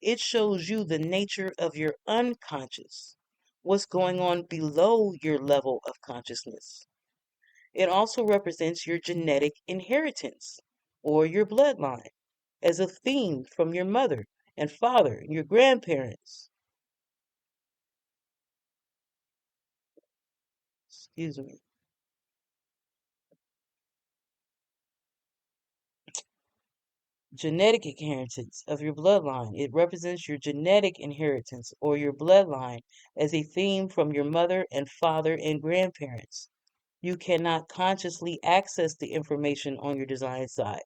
[SPEAKER 1] It shows you the nature of your unconscious, what's going on below your level of consciousness. It also represents your genetic inheritance or your bloodline as a theme from your mother and father and your grandparents. Excuse me. Genetic inheritance of your bloodline. It represents your genetic inheritance or your bloodline as a theme from your mother and father and grandparents. You cannot consciously access the information on your design side.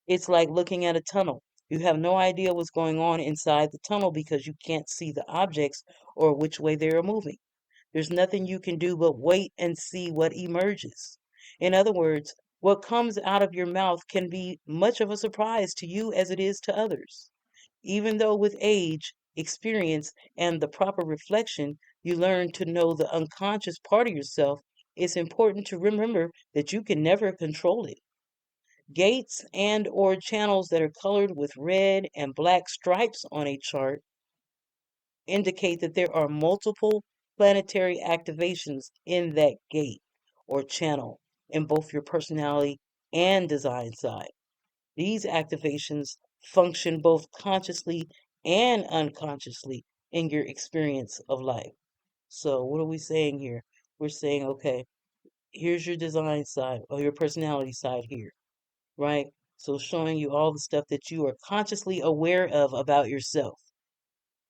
[SPEAKER 1] It's like looking at a tunnel. You have no idea what's going on inside the tunnel because you can't see the objects or which way they are moving. There's nothing you can do but wait and see what emerges. In other words, What comes out of your mouth can be much of a surprise to you as it is to others. Even though with age, experience, and the proper reflection, you learn to know the unconscious part of yourself, it's important to remember that you can never control it. Gates and or channels that are colored with red and black stripes on a chart indicate that there are multiple planetary activations in that gate or channel in both your personality and design side. These activations function both consciously and unconsciously in your experience of life. So, what are we saying here? We're saying, okay, here's your design side or your personality side here, right? So, showing you all the stuff that you are consciously aware of about yourself.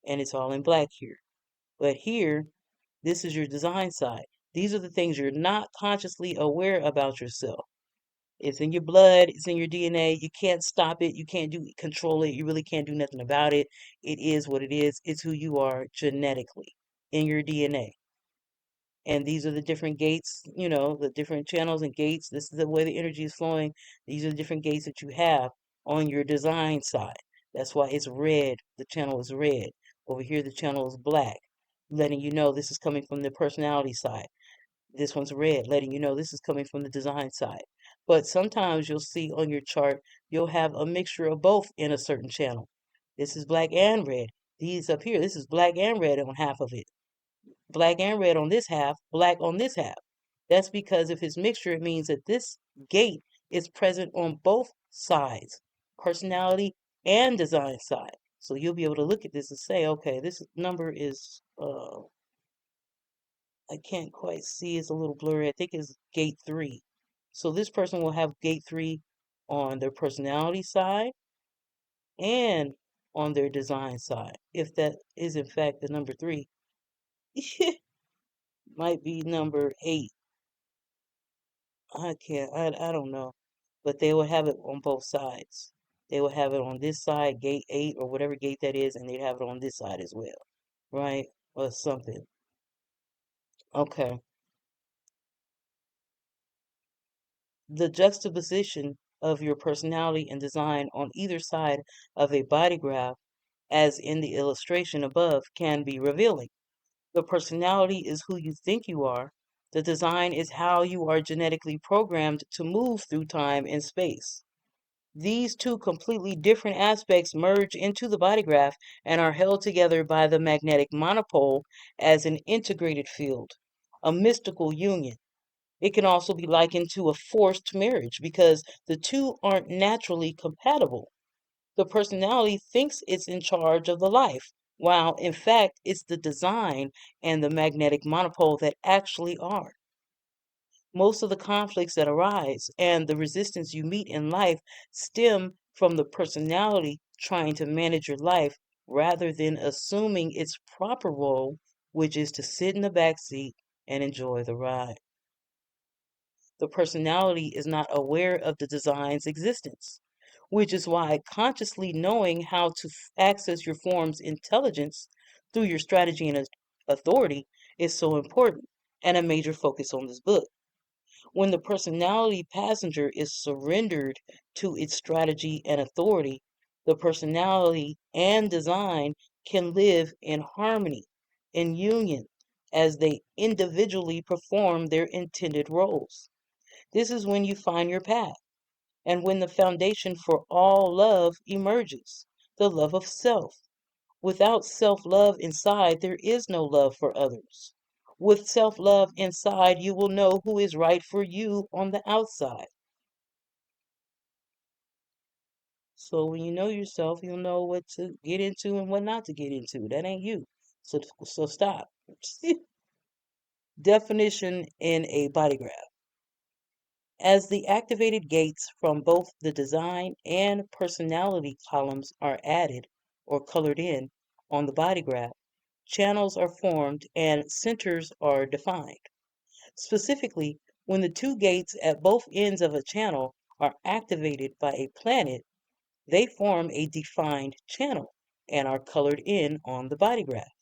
[SPEAKER 1] And it's all in black here. But here, this is your design side. These are the things you're not consciously aware about yourself. It's in your blood, it's in your DNA. You can't stop it, you can't do control it, you really can't do nothing about it. It is what it is. It's who you are genetically in your DNA. And these are the different gates, the different channels and gates. This is the way the energy is flowing. These are the different gates that you have on your design side. That's why it's red. The channel is red. Over here, the channel is black, letting you know this is coming from the personality side. This one's red, letting you know this is coming from the design side. But sometimes you'll see on your chart, you'll have a mixture of both in a certain channel. This is black and red. These up here, this is black and red on half of it. Black and red on this half, black on this half. That's because if it's mixture, it means that this gate is present on both sides, personality and design side. So you'll be able to look at this and say, okay, this number is I can't quite see, it's a little blurry. I think it's gate 3. So this person will have gate 3 on their personality side and on their design side. If that is in fact the number 3, might be number 8. I don't know. But they will have it on both sides. They will have it on this side, gate 8 or whatever gate that is, and they have it on this side as well. Right? Or something. Okay. The juxtaposition of your personality and design on either side of a body graph, as in the illustration above, can be revealing. The personality is who you think you are. The design is how you are genetically programmed to move through time and space. These two completely different aspects merge into the body graph and are held together by the magnetic monopole as an integrated field, a mystical union. It can also be likened to a forced marriage because the two aren't naturally compatible. The personality thinks it's in charge of the life, while in fact it's the design and the magnetic monopole that actually are. Most of the conflicts that arise and the resistance you meet in life stem from the personality trying to manage your life rather than assuming its proper role, which is to sit in the back seat and enjoy the ride. The personality is not aware of the design's existence, which is why consciously knowing how to access your form's intelligence through your strategy and authority is so important and a major focus on this book. When the personality passenger is surrendered to its strategy and authority, the personality and design can live in harmony, in union, as they individually perform their intended roles. This is when you find your path and when the foundation for all love emerges, the love of self. Without self love inside, there is no love for others. With self love inside, you will know who is right for you on the outside. So when you know yourself, you'll know what to get into and what not to get into. That ain't you. So stop. Definition in a body graph. As the activated gates from both the design and personality columns are added or colored in on the body graph, channels are formed and centers are defined. Specifically, when the two gates at both ends of a channel are activated by a planet, they form a defined channel and are colored in on the body graph.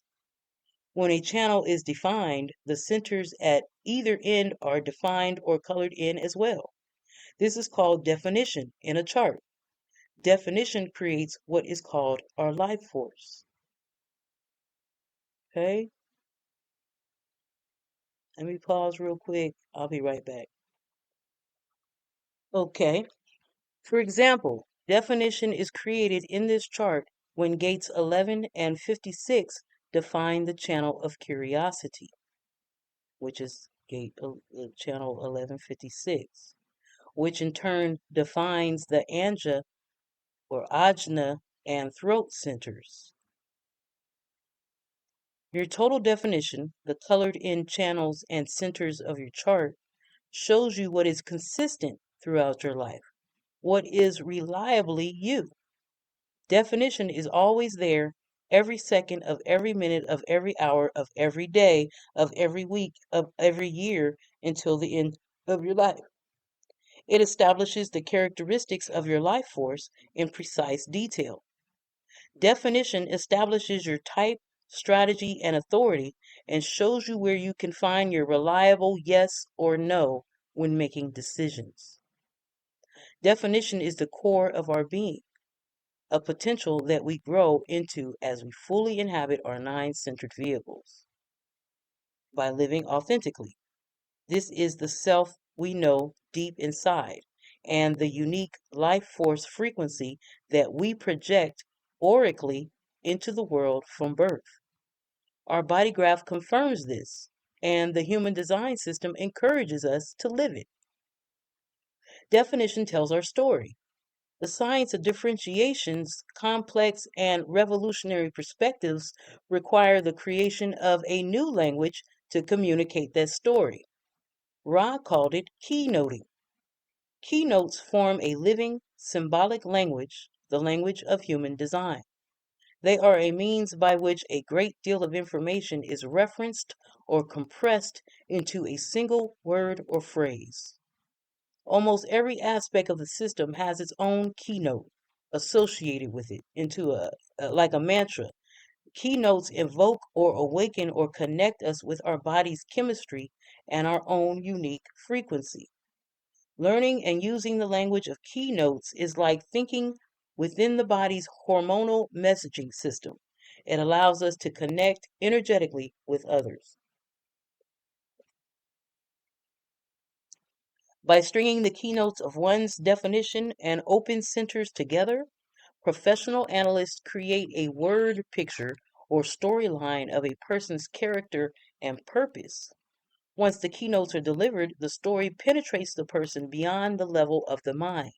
[SPEAKER 1] When a channel is defined, the centers at either end are defined or colored in as well. This is called definition in a chart. Definition creates what is called our life force. Okay? Let me pause real quick. I'll be right back. Okay. For example, definition is created in this chart when gates 11 and 56 define the channel of curiosity, which is channel 1156, which in turn defines the anja or ajna and throat centers. Your total definition, the colored in channels and centers of your chart, shows you what is consistent throughout your life, what is reliably you. Definition is always there, every second of every minute of every hour of every day of every week of every year until the end of your life. It establishes the characteristics of your life force in precise detail. Definition establishes your type, strategy, and authority and shows you where you can find your reliable yes or no when making decisions. Definition is the core of our being, a potential that we grow into as we fully inhabit our nine-centered vehicles by living authentically. This is the self we know deep inside and the unique life force frequency that we project aurically into the world from birth. Our body graph confirms this, and the human design system encourages us to live it. Definition tells our story. The science of differentiation's complex and revolutionary perspectives require the creation of a new language to communicate that story. Ra called it keynoting. Keynotes form a living, symbolic language, the language of human design. They are a means by which a great deal of information is referenced or compressed into a single word or phrase. Almost every aspect of the system has its own keynote associated with it into like a mantra. Keynotes evoke or awaken or connect us with our body's chemistry and our own unique frequency. Learning and using the language of keynotes is like thinking within the body's hormonal messaging system. It allows us to connect energetically with others. By stringing the keynotes of one's definition and open centers together, professional analysts create a word picture or storyline of a person's character and purpose. Once the keynotes are delivered, the story penetrates the person beyond the level of the mind.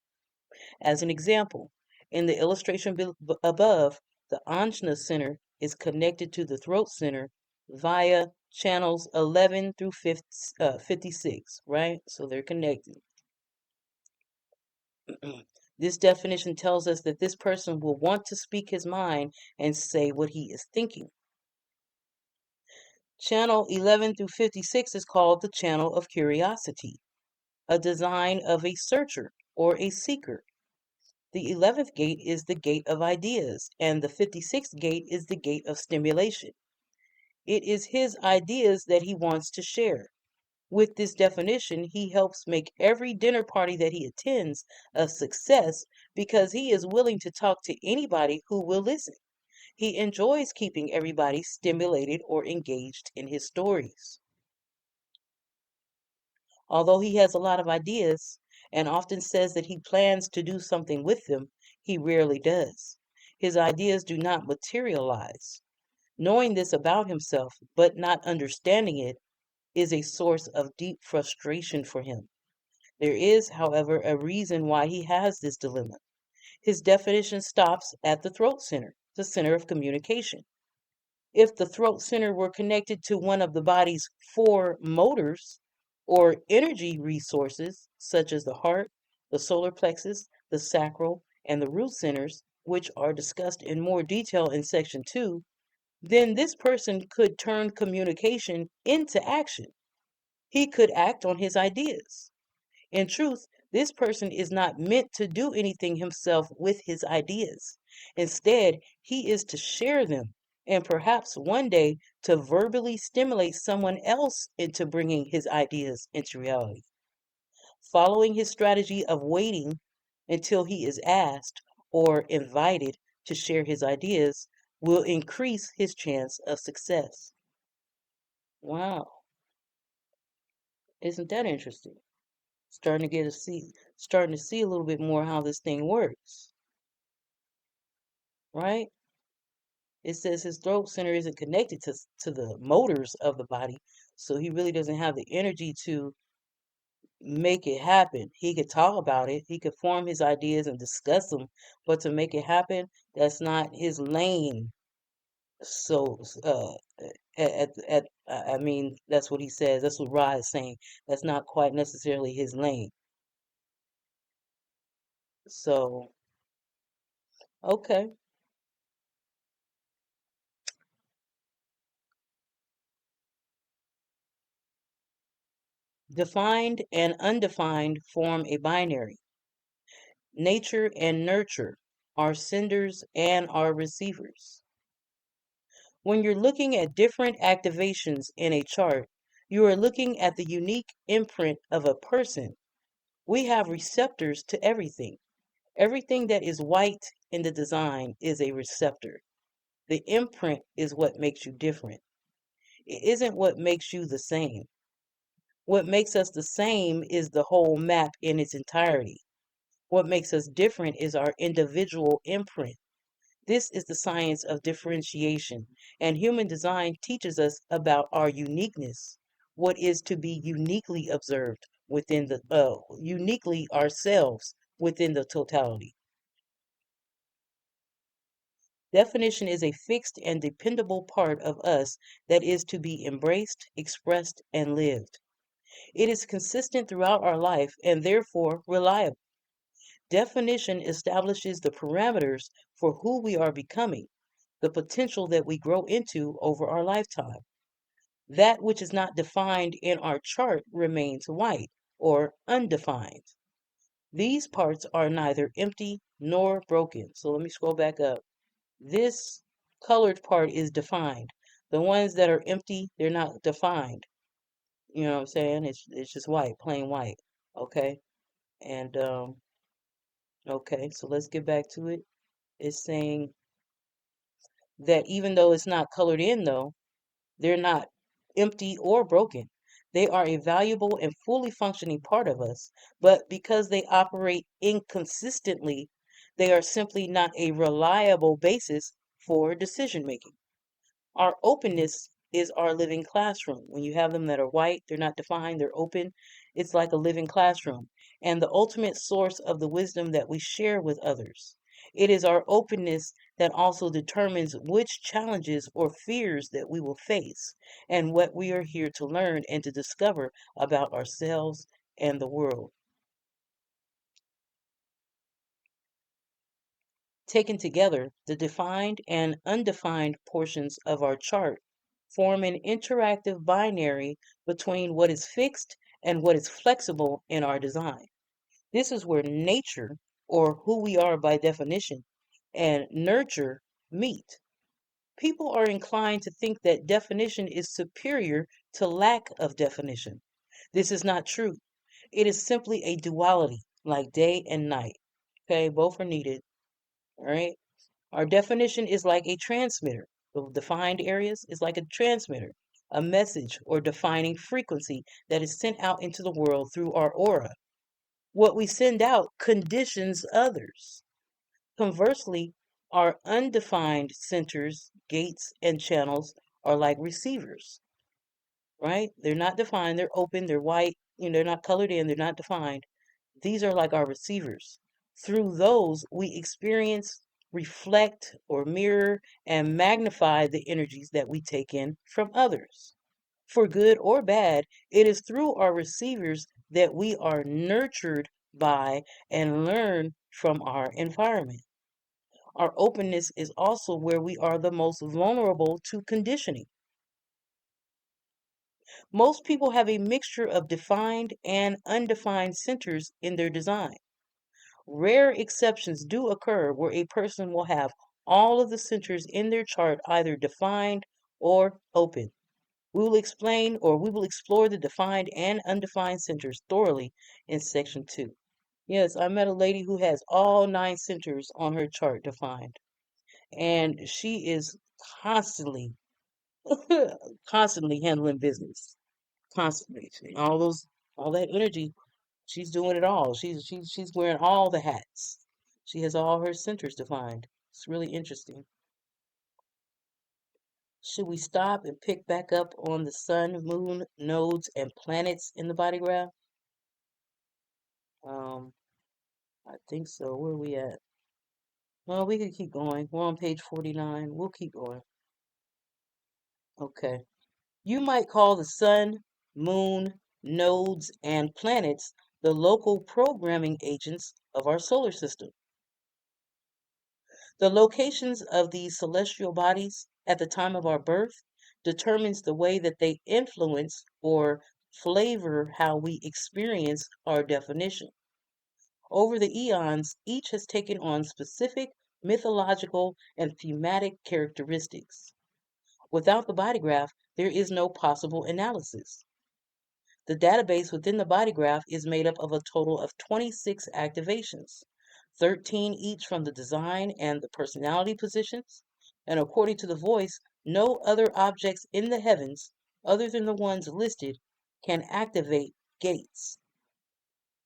[SPEAKER 1] As an example, in the illustration above, the Anjna center is connected to the throat center via channels 11 through 56, right? So they're connected. This definition tells us that this person will want to speak his mind and say what he is thinking. Channel 11 through 56 is called the channel of curiosity, a design of a searcher or a seeker. The 11th gate is the gate of ideas, and the 56th gate is the gate of stimulation. It is his ideas that he wants to share. With this definition, he helps make every dinner party that he attends a success because he is willing to talk to anybody who will listen. He enjoys keeping everybody stimulated or engaged in his stories. Although he has a lot of ideas and often says that he plans to do something with them, he rarely does. His ideas do not materialize. Knowing this about himself, but not understanding it, is a source of deep frustration for him. There is, however, a reason why he has this dilemma. His definition stops at the throat center, the center of communication. If the throat center were connected to one of the body's four motors or energy resources, such as the heart, the solar plexus, the sacral, and the root centers, which are discussed in more detail in section 2, then this person could turn communication into action. He could act on his ideas. In truth, this person is not meant to do anything himself with his ideas. Instead, he is to share them and perhaps one day to verbally stimulate someone else into bringing his ideas into reality. Following his strategy of waiting until he is asked or invited to share his ideas will increase his chance of success. Wow, isn't that interesting? Starting to see a little bit more how this thing works, right? It says his throat center isn't connected to the motors of the body, so he really doesn't have the energy to make it happen. He could talk about it, he could form his ideas and discuss them, but to make it happen, that's not his lane. So, I mean, that's what he says. That's what Ra is saying. That's not quite necessarily his lane. So, okay. Defined and undefined form a binary. Nature and nurture are senders and are receivers. When you're looking at different activations in a chart, you are looking at the unique imprint of a person. We have receptors to everything. Everything that is white in the design is a receptor. The imprint is what makes you different. It isn't what makes you the same. What makes us the same is the whole map in its entirety. What makes us different is our individual imprint. This is the science of differentiation, and human design teaches us about our uniqueness, what is to be uniquely observed within uniquely ourselves within the totality. Definition is a fixed and dependable part of us that is to be embraced, expressed, and lived. It is consistent throughout our life and therefore reliable. Definition establishes the parameters for who we are becoming, the potential that we grow into over our lifetime. That which is not defined in our chart remains white or undefined. These parts are neither empty nor broken. So let me scroll back up. This colored part is defined. The ones that are empty, they're not defined. You know what I'm saying? It's just white, plain white. Okay. And okay, so let's get back to it. It's saying that even though it's not colored in though, they're not empty or broken. They are a valuable and fully functioning part of us, but because they operate inconsistently, they are simply not a reliable basis for decision making. Our openness is our living classroom. When you have them that are white, they're not defined, they're open, it's like a living classroom and the ultimate source of the wisdom that we share with others. It is our openness that also determines which challenges or fears that we will face and what we are here to learn and to discover about ourselves and the world. Taken together, the defined and undefined portions of our chart form an interactive binary between what is fixed and what is flexible in our design. This is where nature, or who we are by definition, and nurture meet. People are inclined to think that definition is superior to lack of definition. This is not true. It is simply a duality, like day and night. Okay, both are needed. All right. Our definition is like a transmitter. The defined areas is like a transmitter, a message or defining frequency that is sent out into the world through our aura. What we send out conditions others. Conversely, our undefined centers, gates, and channels are like receivers, right? They're not defined, they're open, they're white, they're not colored in, they're not defined. These are like our receivers. Through those, we experience, reflect, or mirror and magnify the energies that we take in from others. For good or bad, it is through our receivers that we are nurtured by and learn from our environment. Our openness is also where we are the most vulnerable to conditioning. Most people have a mixture of defined and undefined centers in their design. Rare exceptions do occur where a person will have all of the centers in their chart either defined or open. We will explore the defined and undefined centers thoroughly in section 2. Yes, I met a lady who has all 9 centers on her chart defined, and she is constantly, constantly handling business, constantly. All that energy, she's doing it all. She's wearing all the hats. She has all her centers defined. It's really interesting. Should we stop and pick back up on the sun, moon, nodes, and planets in the body graph? Um, I think so. Where are we at? Well, we could keep going. We're on page 49. We'll keep going. Okay. You might call the sun, moon, nodes, and planets the local programming agents of our solar system. The locations of these celestial bodies at the time of our birth determines the way that they influence or flavor how we experience our definition. Over the eons, each has taken on specific mythological and thematic characteristics. Without the body graph, there is no possible analysis. The database within the body graph is made up of a total of 26 activations, 13 each from the design and the personality positions, and according to the voice, no other objects in the heavens, other than the ones listed, can activate gates.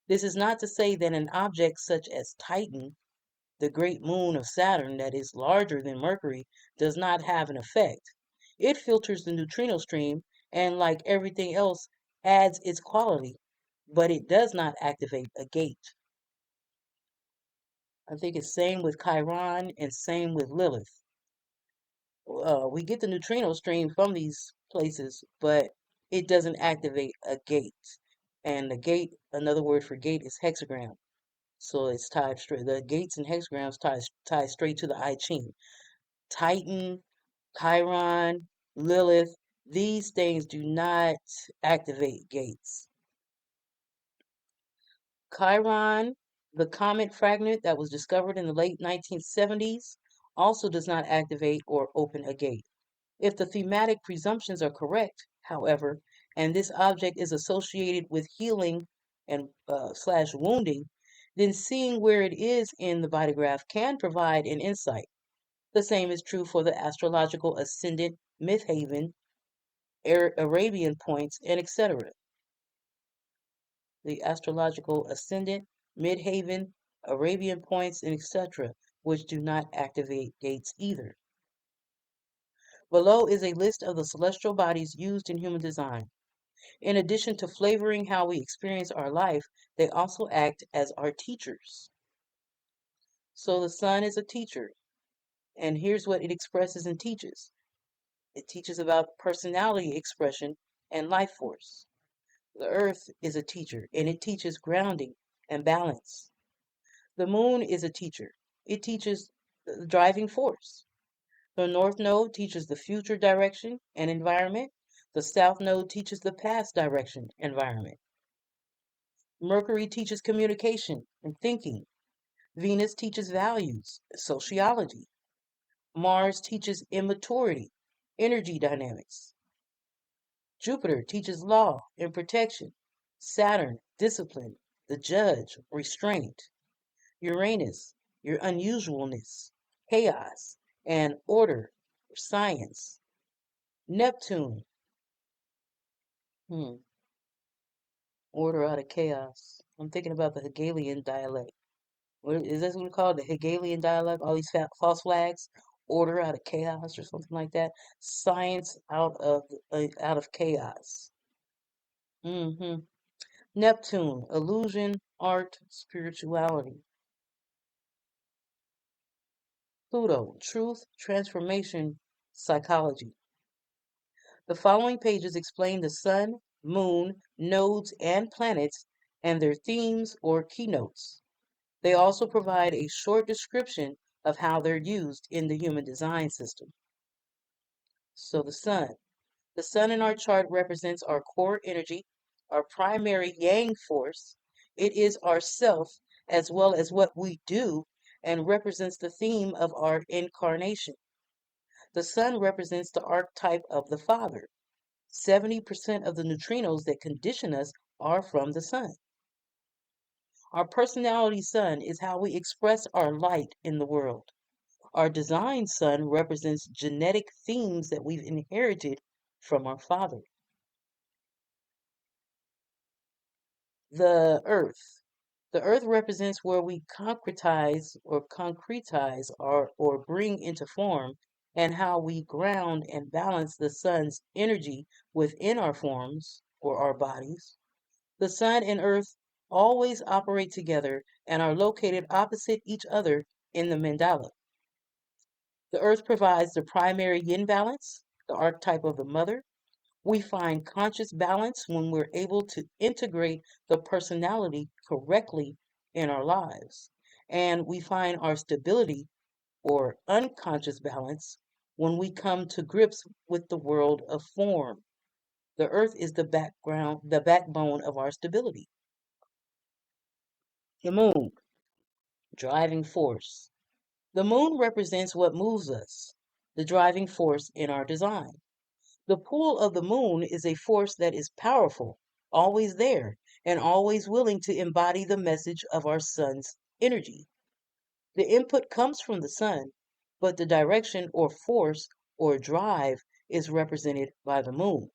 [SPEAKER 1] This is not to say that an object such as Titan, the great moon of Saturn that is larger than Mercury, does not have an effect. It filters the neutrino stream and, like everything else, adds its quality, but it does not activate a gate. I think it's same with Chiron and same with Lilith. We get the neutrino stream from these places, but it doesn't activate a gate. And the gate, another word for gate is hexagram. So it's tied straight. The gates and hexagrams tie straight to the I-Ching. Titan, Chiron, Lilith, these things do not activate gates. Chiron, the comet fragment that was discovered in the late 1970s, also does not activate or open a gate. If the thematic presumptions are correct, however, and this object is associated with healing and slash wounding, then seeing where it is in the body graph can provide an insight. The same is true for the astrological ascendant, Mythhaven, Arabian points, and etc. The astrological ascendant, Midhaven, Arabian points, and etc., which do not activate gates either. Below is a list of the celestial bodies used in human design. In addition to flavoring how we experience our life, they also act as our teachers. So the sun is a teacher, and here's what it expresses and teaches. It teaches about personality expression and life force. The earth is a teacher, and it teaches grounding and balance. The moon is a teacher. It teaches the driving force. The north node teaches the future direction and environment. The south node teaches the past direction environment. Mercury teaches communication and thinking. Venus teaches values, sociology. Mars teaches immaturity, energy dynamics. Jupiter teaches law and protection. Saturn, discipline, the judge, restraint. Uranus, your unusualness, chaos, and order, science. Neptune, order out of chaos. I'm thinking about the Hegelian dialect. What is this what we call it? The Hegelian dialect? All these false flags, order out of chaos or something like that. Science out of chaos. hmm Neptune, illusion, art, spirituality. Pluto, truth, transformation, psychology. The following pages explain the sun, moon, nodes, and planets and their themes or keynotes. They also provide a short description of how they're used in the human design system. So the sun in our chart represents our core energy, our primary yang force. It is our self as well as what we do and represents the theme of our incarnation. The sun represents the archetype of the father. 70% of the neutrinos that condition us are from the sun. Our personality sun is how we express our light in the world. Our design sun represents genetic themes that we've inherited from our father. The earth. The earth represents where we concretize or bring into form, and how we ground and balance the sun's energy within our forms or our bodies. The sun and earth always operate together and are located opposite each other in the mandala. The earth provides the primary yin balance, the archetype of the mother. We find conscious balance when we're able to integrate the personality correctly in our lives. And we find our stability or unconscious balance when we come to grips with the world of form. The earth is the backbone of our stability. The moon, driving force. The moon represents what moves us, the driving force in our design. The pull of the moon is a force that is powerful, always there, and always willing to embody the message of our sun's energy. The input comes from the sun, but the direction or force or drive is represented by the moon.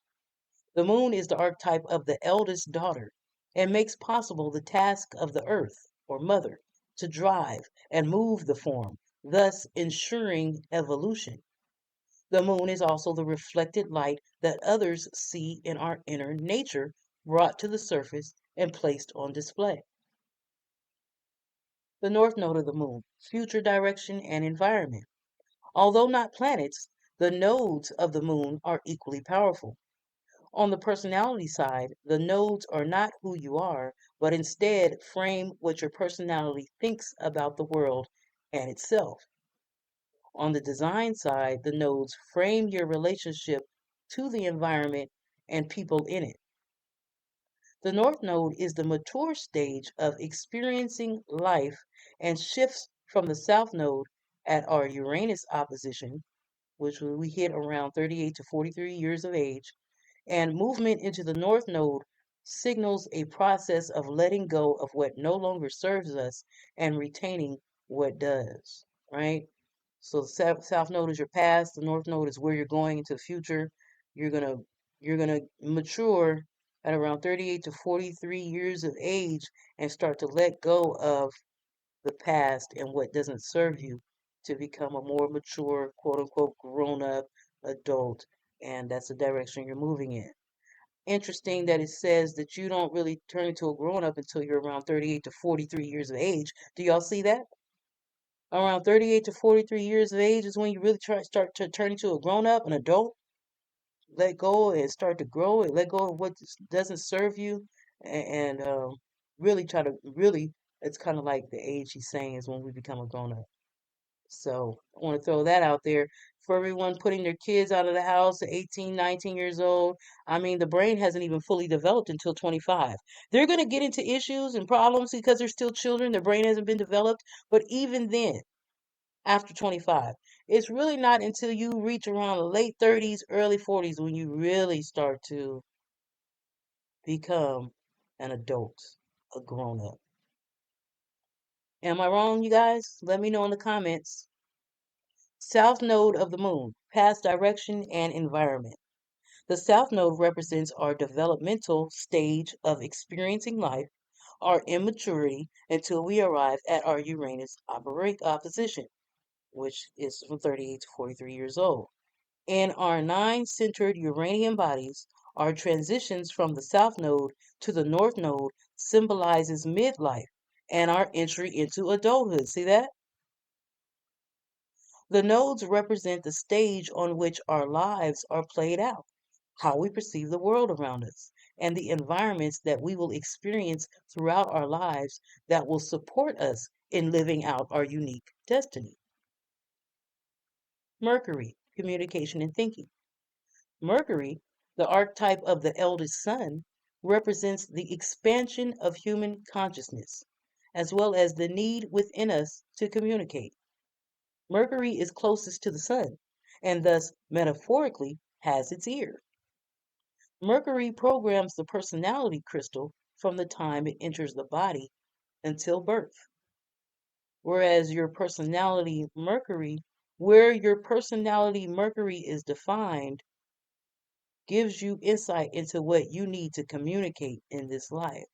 [SPEAKER 1] The moon is the archetype of the eldest daughter and makes possible the task of the earth or mother to drive and move the form, thus ensuring evolution. The moon is also the reflected light that others see in our inner nature, brought to the surface and placed on display. The north node of the moon, future direction and environment. Although not planets, the nodes of the moon are equally powerful. On the personality side, the nodes are not who you are, but instead frame what your personality thinks about the world and itself. On the design side, the nodes frame your relationship to the environment and people in it. The North Node is the mature stage of experiencing life and shifts from the South Node at our Uranus opposition, which we hit around 38 to 43 years of age, and movement into the North Node signals a process of letting go of what no longer serves us and retaining what does, right? So the South Node is your past, the North Node is where you're going into the future. You're gonna you're gonna mature at around 38 to 43 years of age and start to let go of the past and what doesn't serve you to become a more mature, quote unquote, grown up adult. And that's the direction you're moving in. Interesting that it says that you don't really turn into a grown up until you're around 38 to 43 years of age. Do y'all see that? Around 38 to 43 years of age is when you really start to turn into a grown up, an adult. Let go and start to grow and let go of what doesn't serve you, and really try to really. It's kind of like the age he's saying is when we become a grown up. So I want to throw that out there for everyone putting their kids out of the house at 18, 19 years old. I mean, the brain hasn't even fully developed until 25. They're going to get into issues and problems because they're still children. Their brain hasn't been developed. But even then, after 25, it's really not until you reach around the late 30s, early 40s when you really start to become an adult, a grown up. Am I wrong, you guys? Let me know in the comments. South node of the moon, past direction and environment. The south node represents our developmental stage of experiencing life, our immaturity until we arrive at our Uranus opposition, which is from 38 to 43 years old. In our nine-centered Uranian bodies, our transitions from the south node to the north node symbolizes midlife and our entry into adulthood. See that? The nodes represent the stage on which our lives are played out, how we perceive the world around us, and the environments that we will experience throughout our lives that will support us in living out our unique destiny. Mercury, communication and thinking. Mercury, the archetype of the eldest son, represents the expansion of human consciousness, as well as the need within us to communicate. Mercury is closest to the sun, and thus, metaphorically, has its ear. Mercury programs the personality crystal from the time it enters the body until birth. Whereas where your personality Mercury is defined, gives you insight into what you need to communicate in this life.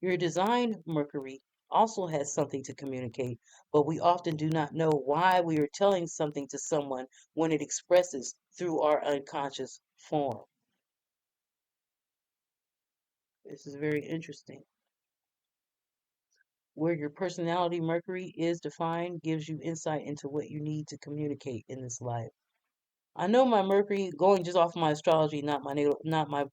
[SPEAKER 1] Your design Mercury also has something to communicate, but we often do not know why we are telling something to someone when it expresses through our unconscious form. This is very interesting. Where your personality Mercury is defined gives you insight into what you need to communicate in this life. I know my Mercury, going just off my astrology, not my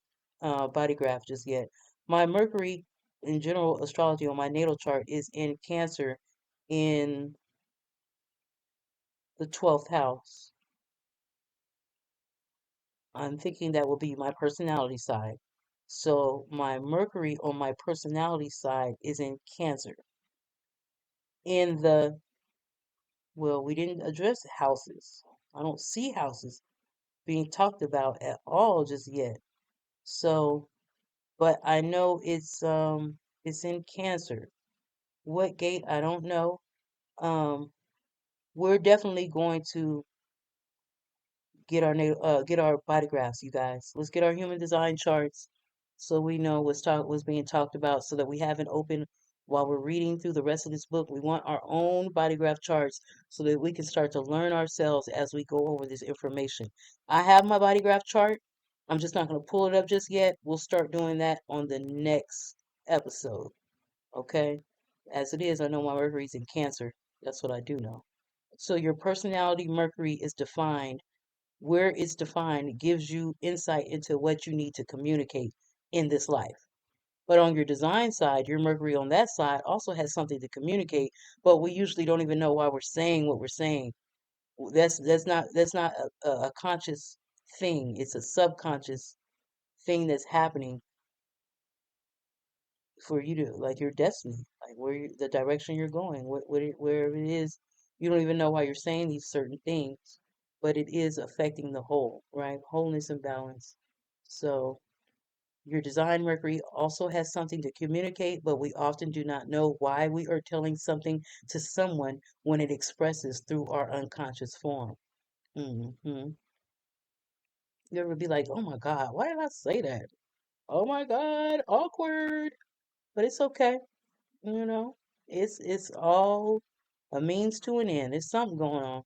[SPEAKER 1] body graph just yet. My Mercury in general astrology on my natal chart is in Cancer in the 12th house. I'm thinking that will be my personality side. So my Mercury on my personality side is in Cancer. In the, well, we didn't address houses. I don't see houses being talked about at all just yet. So, but I know it's in Cancer. What gate? I don't know. Um, we're definitely going to get our body graphs, you guys. Let's get our human design charts so we know what's being talked about, so that we have an open while we're reading through the rest of this book. We want our own body graph charts so that we can start to learn ourselves as we go over this information. I have my body graph chart. I'm just not going to pull it up just yet. We'll start doing that on the next episode. Okay? As it is, I know my Mercury's in Cancer. That's what I do know. So your personality Mercury is defined. Where it's defined gives you insight into what you need to communicate in this life. But on your design side, your Mercury on that side also has something to communicate, but we usually don't even know why we're saying what we're saying. That's not a conscious thing. It's a subconscious thing that's happening for you to, like, your destiny, like the direction you're going, wherever it is. You don't even know why you're saying these certain things, but it is affecting the whole, right? Wholeness and balance. So your design Mercury also has something to communicate, but we often do not know why we are telling something to someone when it expresses through our unconscious form. hmm You ever be like, oh my God, why did I say that? Oh my God, awkward. But it's okay. You know, it's all a means to an end. There's something going on.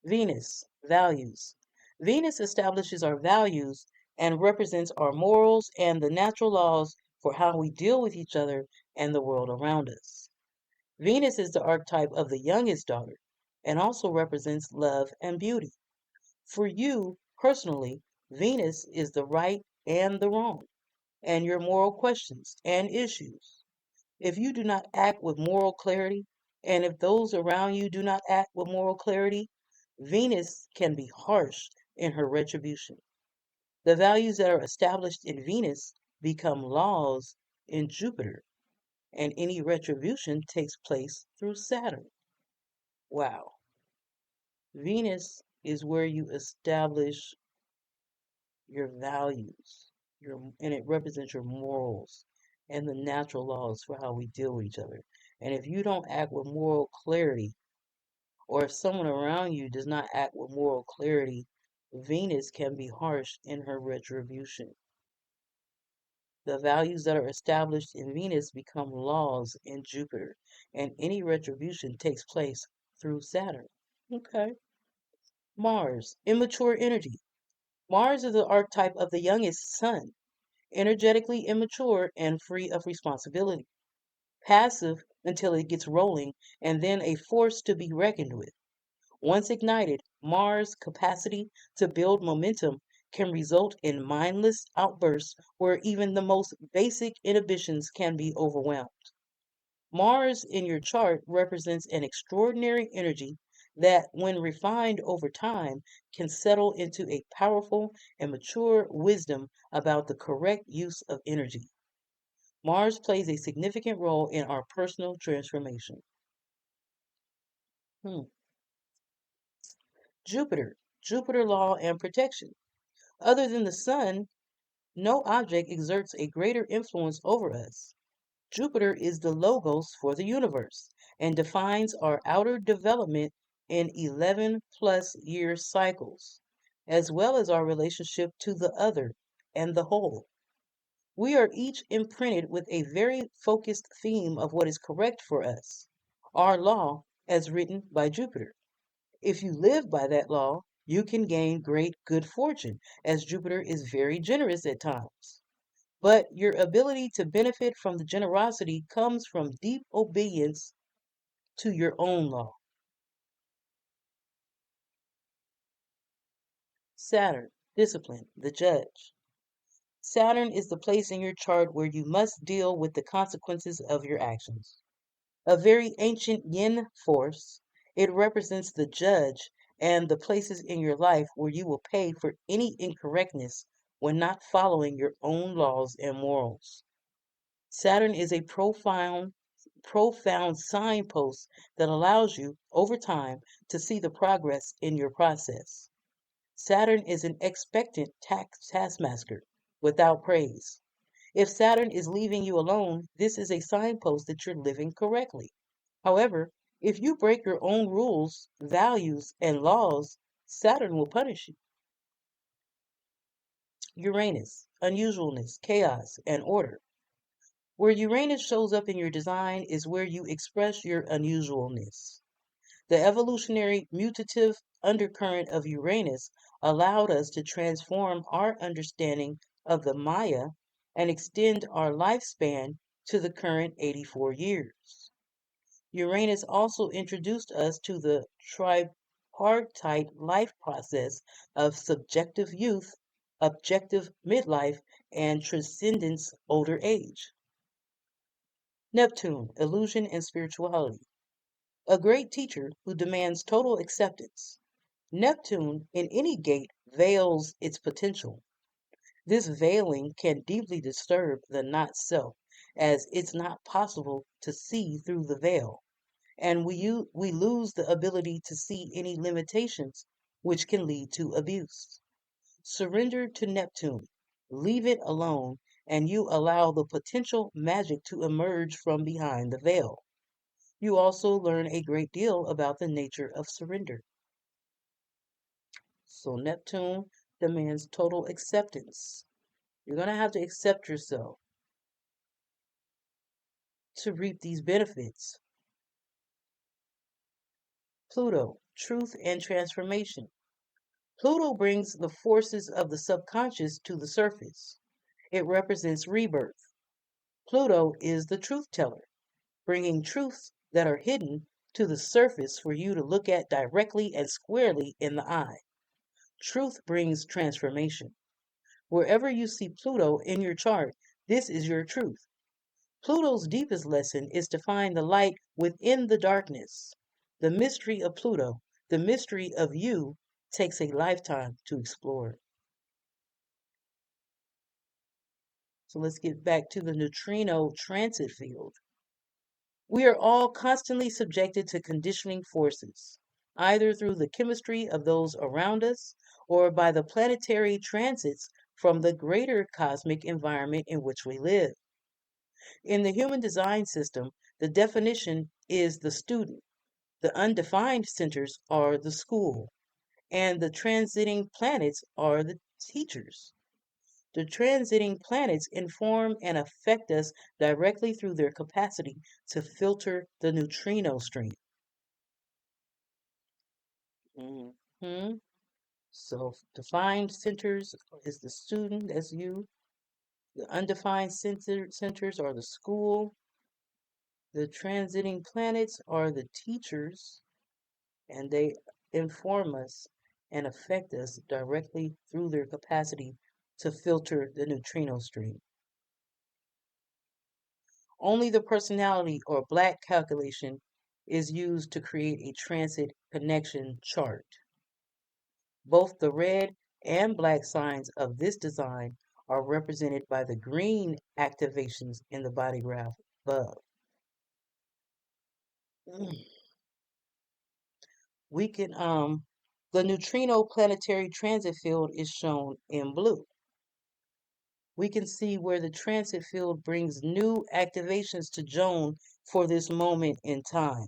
[SPEAKER 1] Venus, values. Venus establishes our values and represents our morals and the natural laws for how we deal with each other and the world around us. Venus is the archetype of the youngest daughter and also represents love and beauty. For you personally, Venus is the right and the wrong, and your moral questions and issues. If you do not act with moral clarity, and if those around you do not act with moral clarity, Venus can be harsh in her retribution. The values that are established in Venus become laws in Jupiter, and any retribution takes place through Saturn. Wow. Venus is where you establish your values, and it represents your morals and the natural laws for how we deal with each other. And if you don't act with moral clarity, or if someone around you does not act with moral clarity, Venus can be harsh in her retribution. The values that are established in Venus become laws in Jupiter, and any retribution takes place through Saturn. Okay. Mars, immature energy. Mars is the archetype of the youngest sun, energetically immature and free of responsibility, passive until it gets rolling, and then a force to be reckoned with. Once ignited, Mars' capacity to build momentum can result in mindless outbursts where even the most basic inhibitions can be overwhelmed. Mars in your chart represents an extraordinary energy that, when refined over time, can settle into a powerful and mature wisdom about the correct use of energy. Mars plays a significant role in our personal transformation. Hmm. Jupiter, Jupiter law and protection. Other than the sun, no object exerts a greater influence over us. Jupiter is the logos for the universe and defines our outer development in 11 plus year cycles, as well as our relationship to the other and the whole. We are each imprinted with a very focused theme of what is correct for us, our law as written by Jupiter. If you live by that law, you can gain great good fortune, as Jupiter is very generous at times. But your ability to benefit from the generosity comes from deep obedience to your own law. Saturn, discipline, the judge. Saturn is the place in your chart where you must deal with the consequences of your actions. A very ancient yin force, it represents the judge and the places in your life where you will pay for any incorrectness when not following your own laws and morals. Saturn is a profound signpost that allows you, over time, to see the progress in your process. Saturn is an expectant taskmaster without praise. If Saturn is leaving you alone, this is a signpost that you're living correctly. However, if you break your own rules, values, and laws, Saturn will punish you. Uranus, unusualness, chaos, and order. Where Uranus shows up in your design is where you express your unusualness. The evolutionary mutative undercurrent of Uranus allowed us to transform our understanding of the Maya and extend our lifespan to the current 84 years. Uranus also introduced us to the tripartite life process of subjective youth, objective midlife, and transcendence older age. Neptune, illusion and spirituality. A great teacher who demands total acceptance. Neptune in any gate veils its potential. This veiling can deeply disturb the not self, as it's not possible to see through the veil, and we lose the ability to see any limitations, which can lead to abuse. Surrender to Neptune, leave it alone, and you allow the potential magic to emerge from behind the veil. You also learn a great deal about the nature of surrender. So, Neptune demands total acceptance. You're going to have to accept yourself to reap these benefits. Pluto, truth and transformation. Pluto brings the forces of the subconscious to the surface. It represents rebirth. Pluto is the truth teller, bringing truths that are hidden to the surface for you to look at directly and squarely in the eye. Truth brings transformation. Wherever you see Pluto in your chart, this is your truth. Pluto's deepest lesson is to find the light within the darkness. The mystery of Pluto, the mystery of you, takes a lifetime to explore. So let's get back to the neutrino transit field. We are all constantly subjected to conditioning forces, either through the chemistry of those around us or by the planetary transits from the greater cosmic environment in which we live. In the human design system, the definition is the student, the undefined centers are the school, and the transiting planets are the teachers. The transiting planets inform and affect us directly through their capacity to filter the neutrino stream. Mhm. So, defined centers is the student, that's you. The undefined centers are the school. The transiting planets are the teachers, and they inform us and affect us directly through their capacity to filter the neutrino stream. Only the personality or black calculation is used to create a transit connection chart. Both the red and black signs of this design are represented by the green activations in the body graph above. We can The neutrino planetary transit field is shown in blue. We can see where the transit field brings new activations to Joan for this moment in time,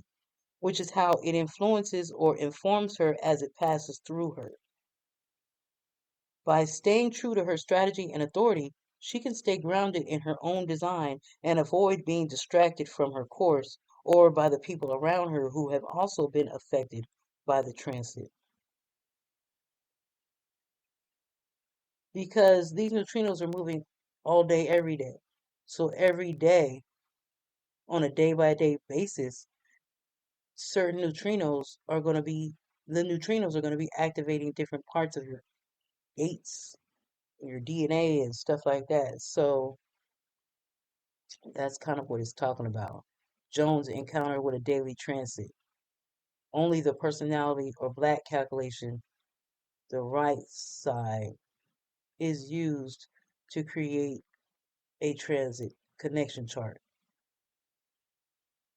[SPEAKER 1] which is how it influences or informs her as it passes through her. By staying true to her strategy and authority, she can stay grounded in her own design and avoid being distracted from her course or by the people around her who have also been affected by the transit. Because these neutrinos are moving all day, every day. So every day, on a day-by-day basis, certain neutrinos are going to be, the neutrinos are going to be activating different parts of your gates, your DNA and stuff like that. So that's kind of what it's talking about. Jones' encounter with a daily transit. Only the personality or black calculation, the right side, is used to create a transit connection chart.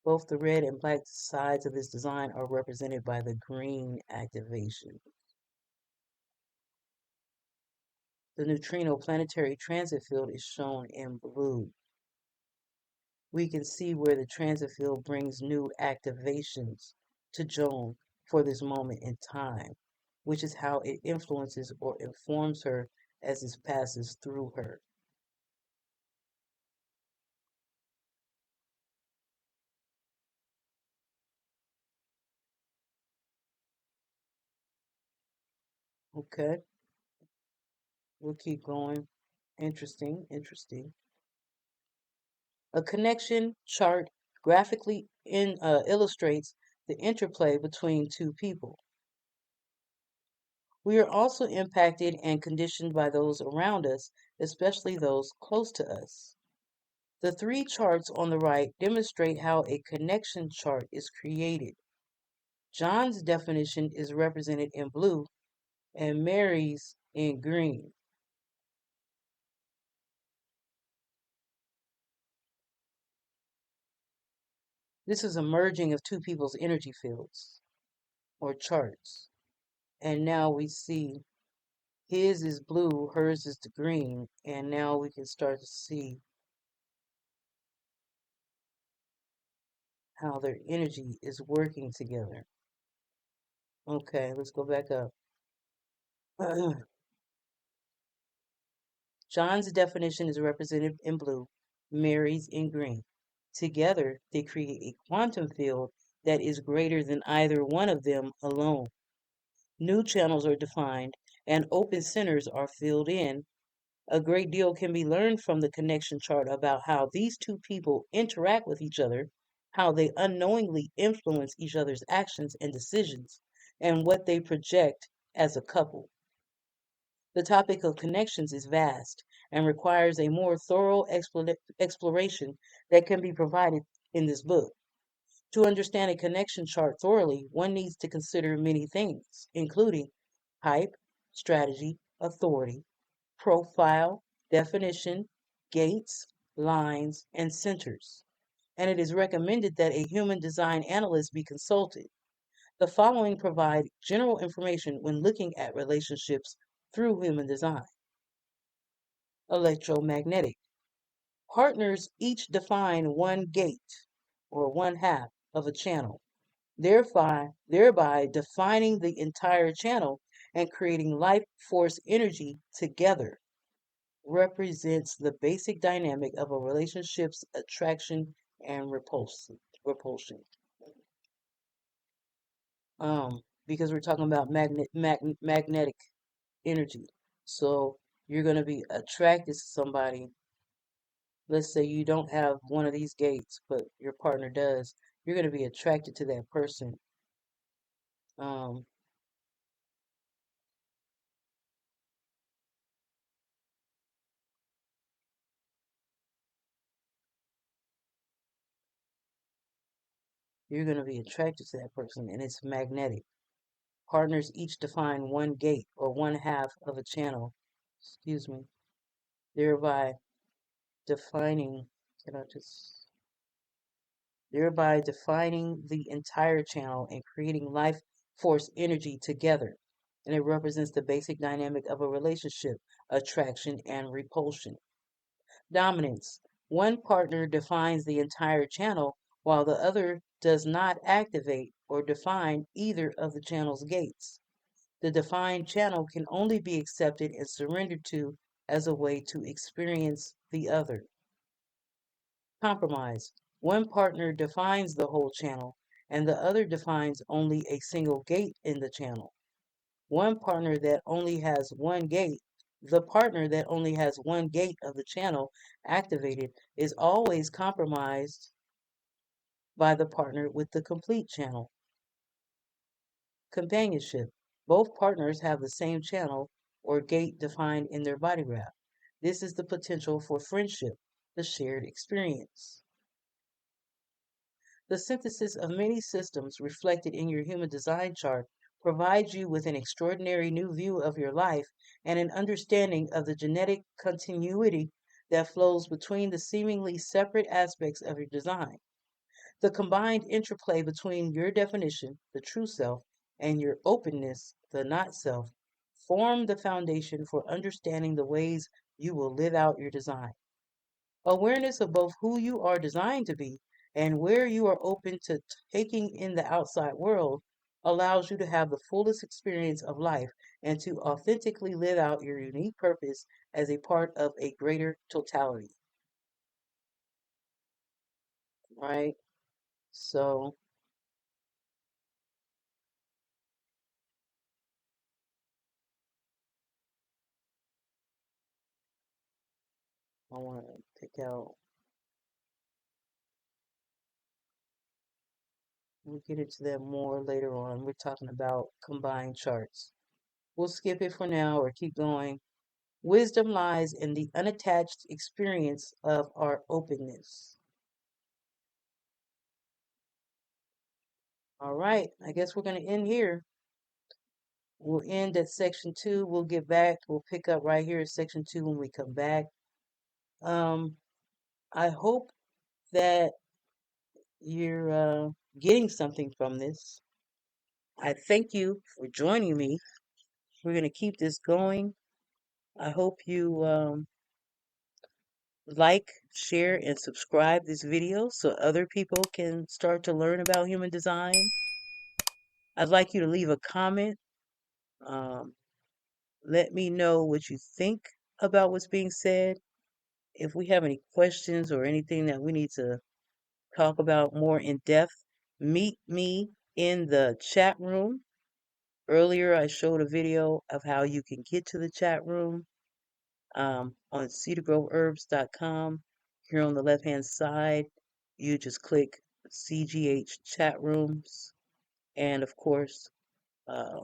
[SPEAKER 1] Both the red and black sides of this design are represented by the green activation. The neutrino planetary transit field is shown in blue. We can see where the transit field brings new activations to Joan for this moment in time, which is how it influences or informs her as it passes through her. Okay, we'll keep going. Interesting, interesting. A connection chart graphically illustrates the interplay between two people. We are also impacted and conditioned by those around us, especially those close to us. The three charts on the right demonstrate how a connection chart is created. John's definition is represented in blue and Mary's in green. This is a merging of two people's energy fields or charts. And now we see his is blue, hers is the green, and now we can start to see how their energy is working together. Okay, let's go back up. John's definition is represented in blue, Mary's in green. Together, they create a quantum field that is greater than either one of them alone. New channels are defined, and open centers are filled in. A great deal can be learned from the connection chart about how these two people interact with each other, how they unknowingly influence each other's actions and decisions, and what they project as a couple. The topic of connections is vast and requires a more thorough exploration that can be provided in this book. To understand a connection chart thoroughly, one needs to consider many things, including type, strategy, authority, profile, definition, gates, lines, and centers. And it is recommended that a human design analyst be consulted. The following provide general information when looking at relationships through human design. Electromagnetic. Partners each define one gate or one half of a channel, thereby defining the entire channel and creating life force energy together. Represents the basic dynamic of a relationship's attraction and repulsion. Because we're talking about magnetic energy. So you're going to be attracted to somebody. Let's say you don't have one of these gates, but your partner does. You're going to be attracted to that person. Um, you're going to be attracted to that person, and it's magnetic. Partners each define one gate or one half of a channel, excuse me, thereby defining, can I just, thereby defining the entire channel and creating life force energy together. and it represents the basic dynamic of a relationship, attraction and repulsion. Dominance. One partner defines the entire channel while the other does not activate or define either of the channel's gates. The defined channel can only be accepted and surrendered to as a way to experience the other. Compromise. One partner defines the whole channel, and the other defines only a single gate in the channel. One partner that only has one gate, the partner that only has one gate of the channel activated is always compromised by the partner with the complete channel. Companionship. Both partners have the same channel or gate defined in their body graph. This is the potential for friendship, the shared experience. The synthesis of many systems reflected in your human design chart provides you with an extraordinary new view of your life and an understanding of the genetic continuity that flows between the seemingly separate aspects of your design. The combined interplay between your definition, the true self, and your openness, the not self, form the foundation for understanding the ways you will live out your design. Awareness of both who you are designed to be and where you are open to taking in the outside world allows you to have the fullest experience of life and to authentically live out your unique purpose as a part of a greater totality. Right? So, I want to pick out, we'll get into that more later on. We're talking about combined charts. We'll skip it for now or keep going. Wisdom lies in the unattached experience of our openness. All right, I guess we're going to end here. We'll end at section 2. We'll get back. We'll pick up right here at section 2 when we come back. Um, I hope that you're getting something from this. I thank you for joining me. We're going to keep this going. I hope you like, share, and subscribe this video so other people can start to learn about human design. I'd like you to leave a comment. Um, Let me know what you think about what's being said. If we have any questions or anything that we need to talk about more in depth, meet me in the chat room. Earlier, I showed a video of how you can get to the chat room on cedargroveherbs.com. Here on the left hand side, you just click CGH chat rooms, and of course, uh,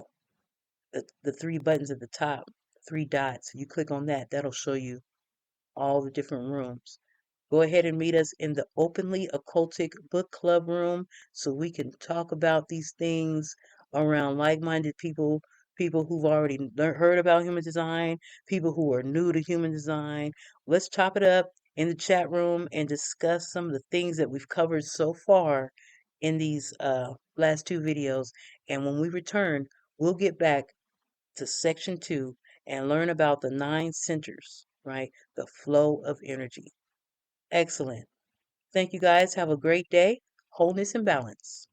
[SPEAKER 1] the three buttons at the top, three dots. You click on that, that'll show you all the different rooms. Go ahead and meet us in the Openly Occultic Book Club room so we can talk about these things around like-minded people, people who've already heard about human design, people who are new to human design. Let's chop it up in the chat room and discuss some of the things that we've covered so far in these last two videos. And when we return, we'll get back to section 2 and learn about the 9 centers, right? The flow of energy. Excellent. Thank you guys. Have a great day. Wholeness and balance.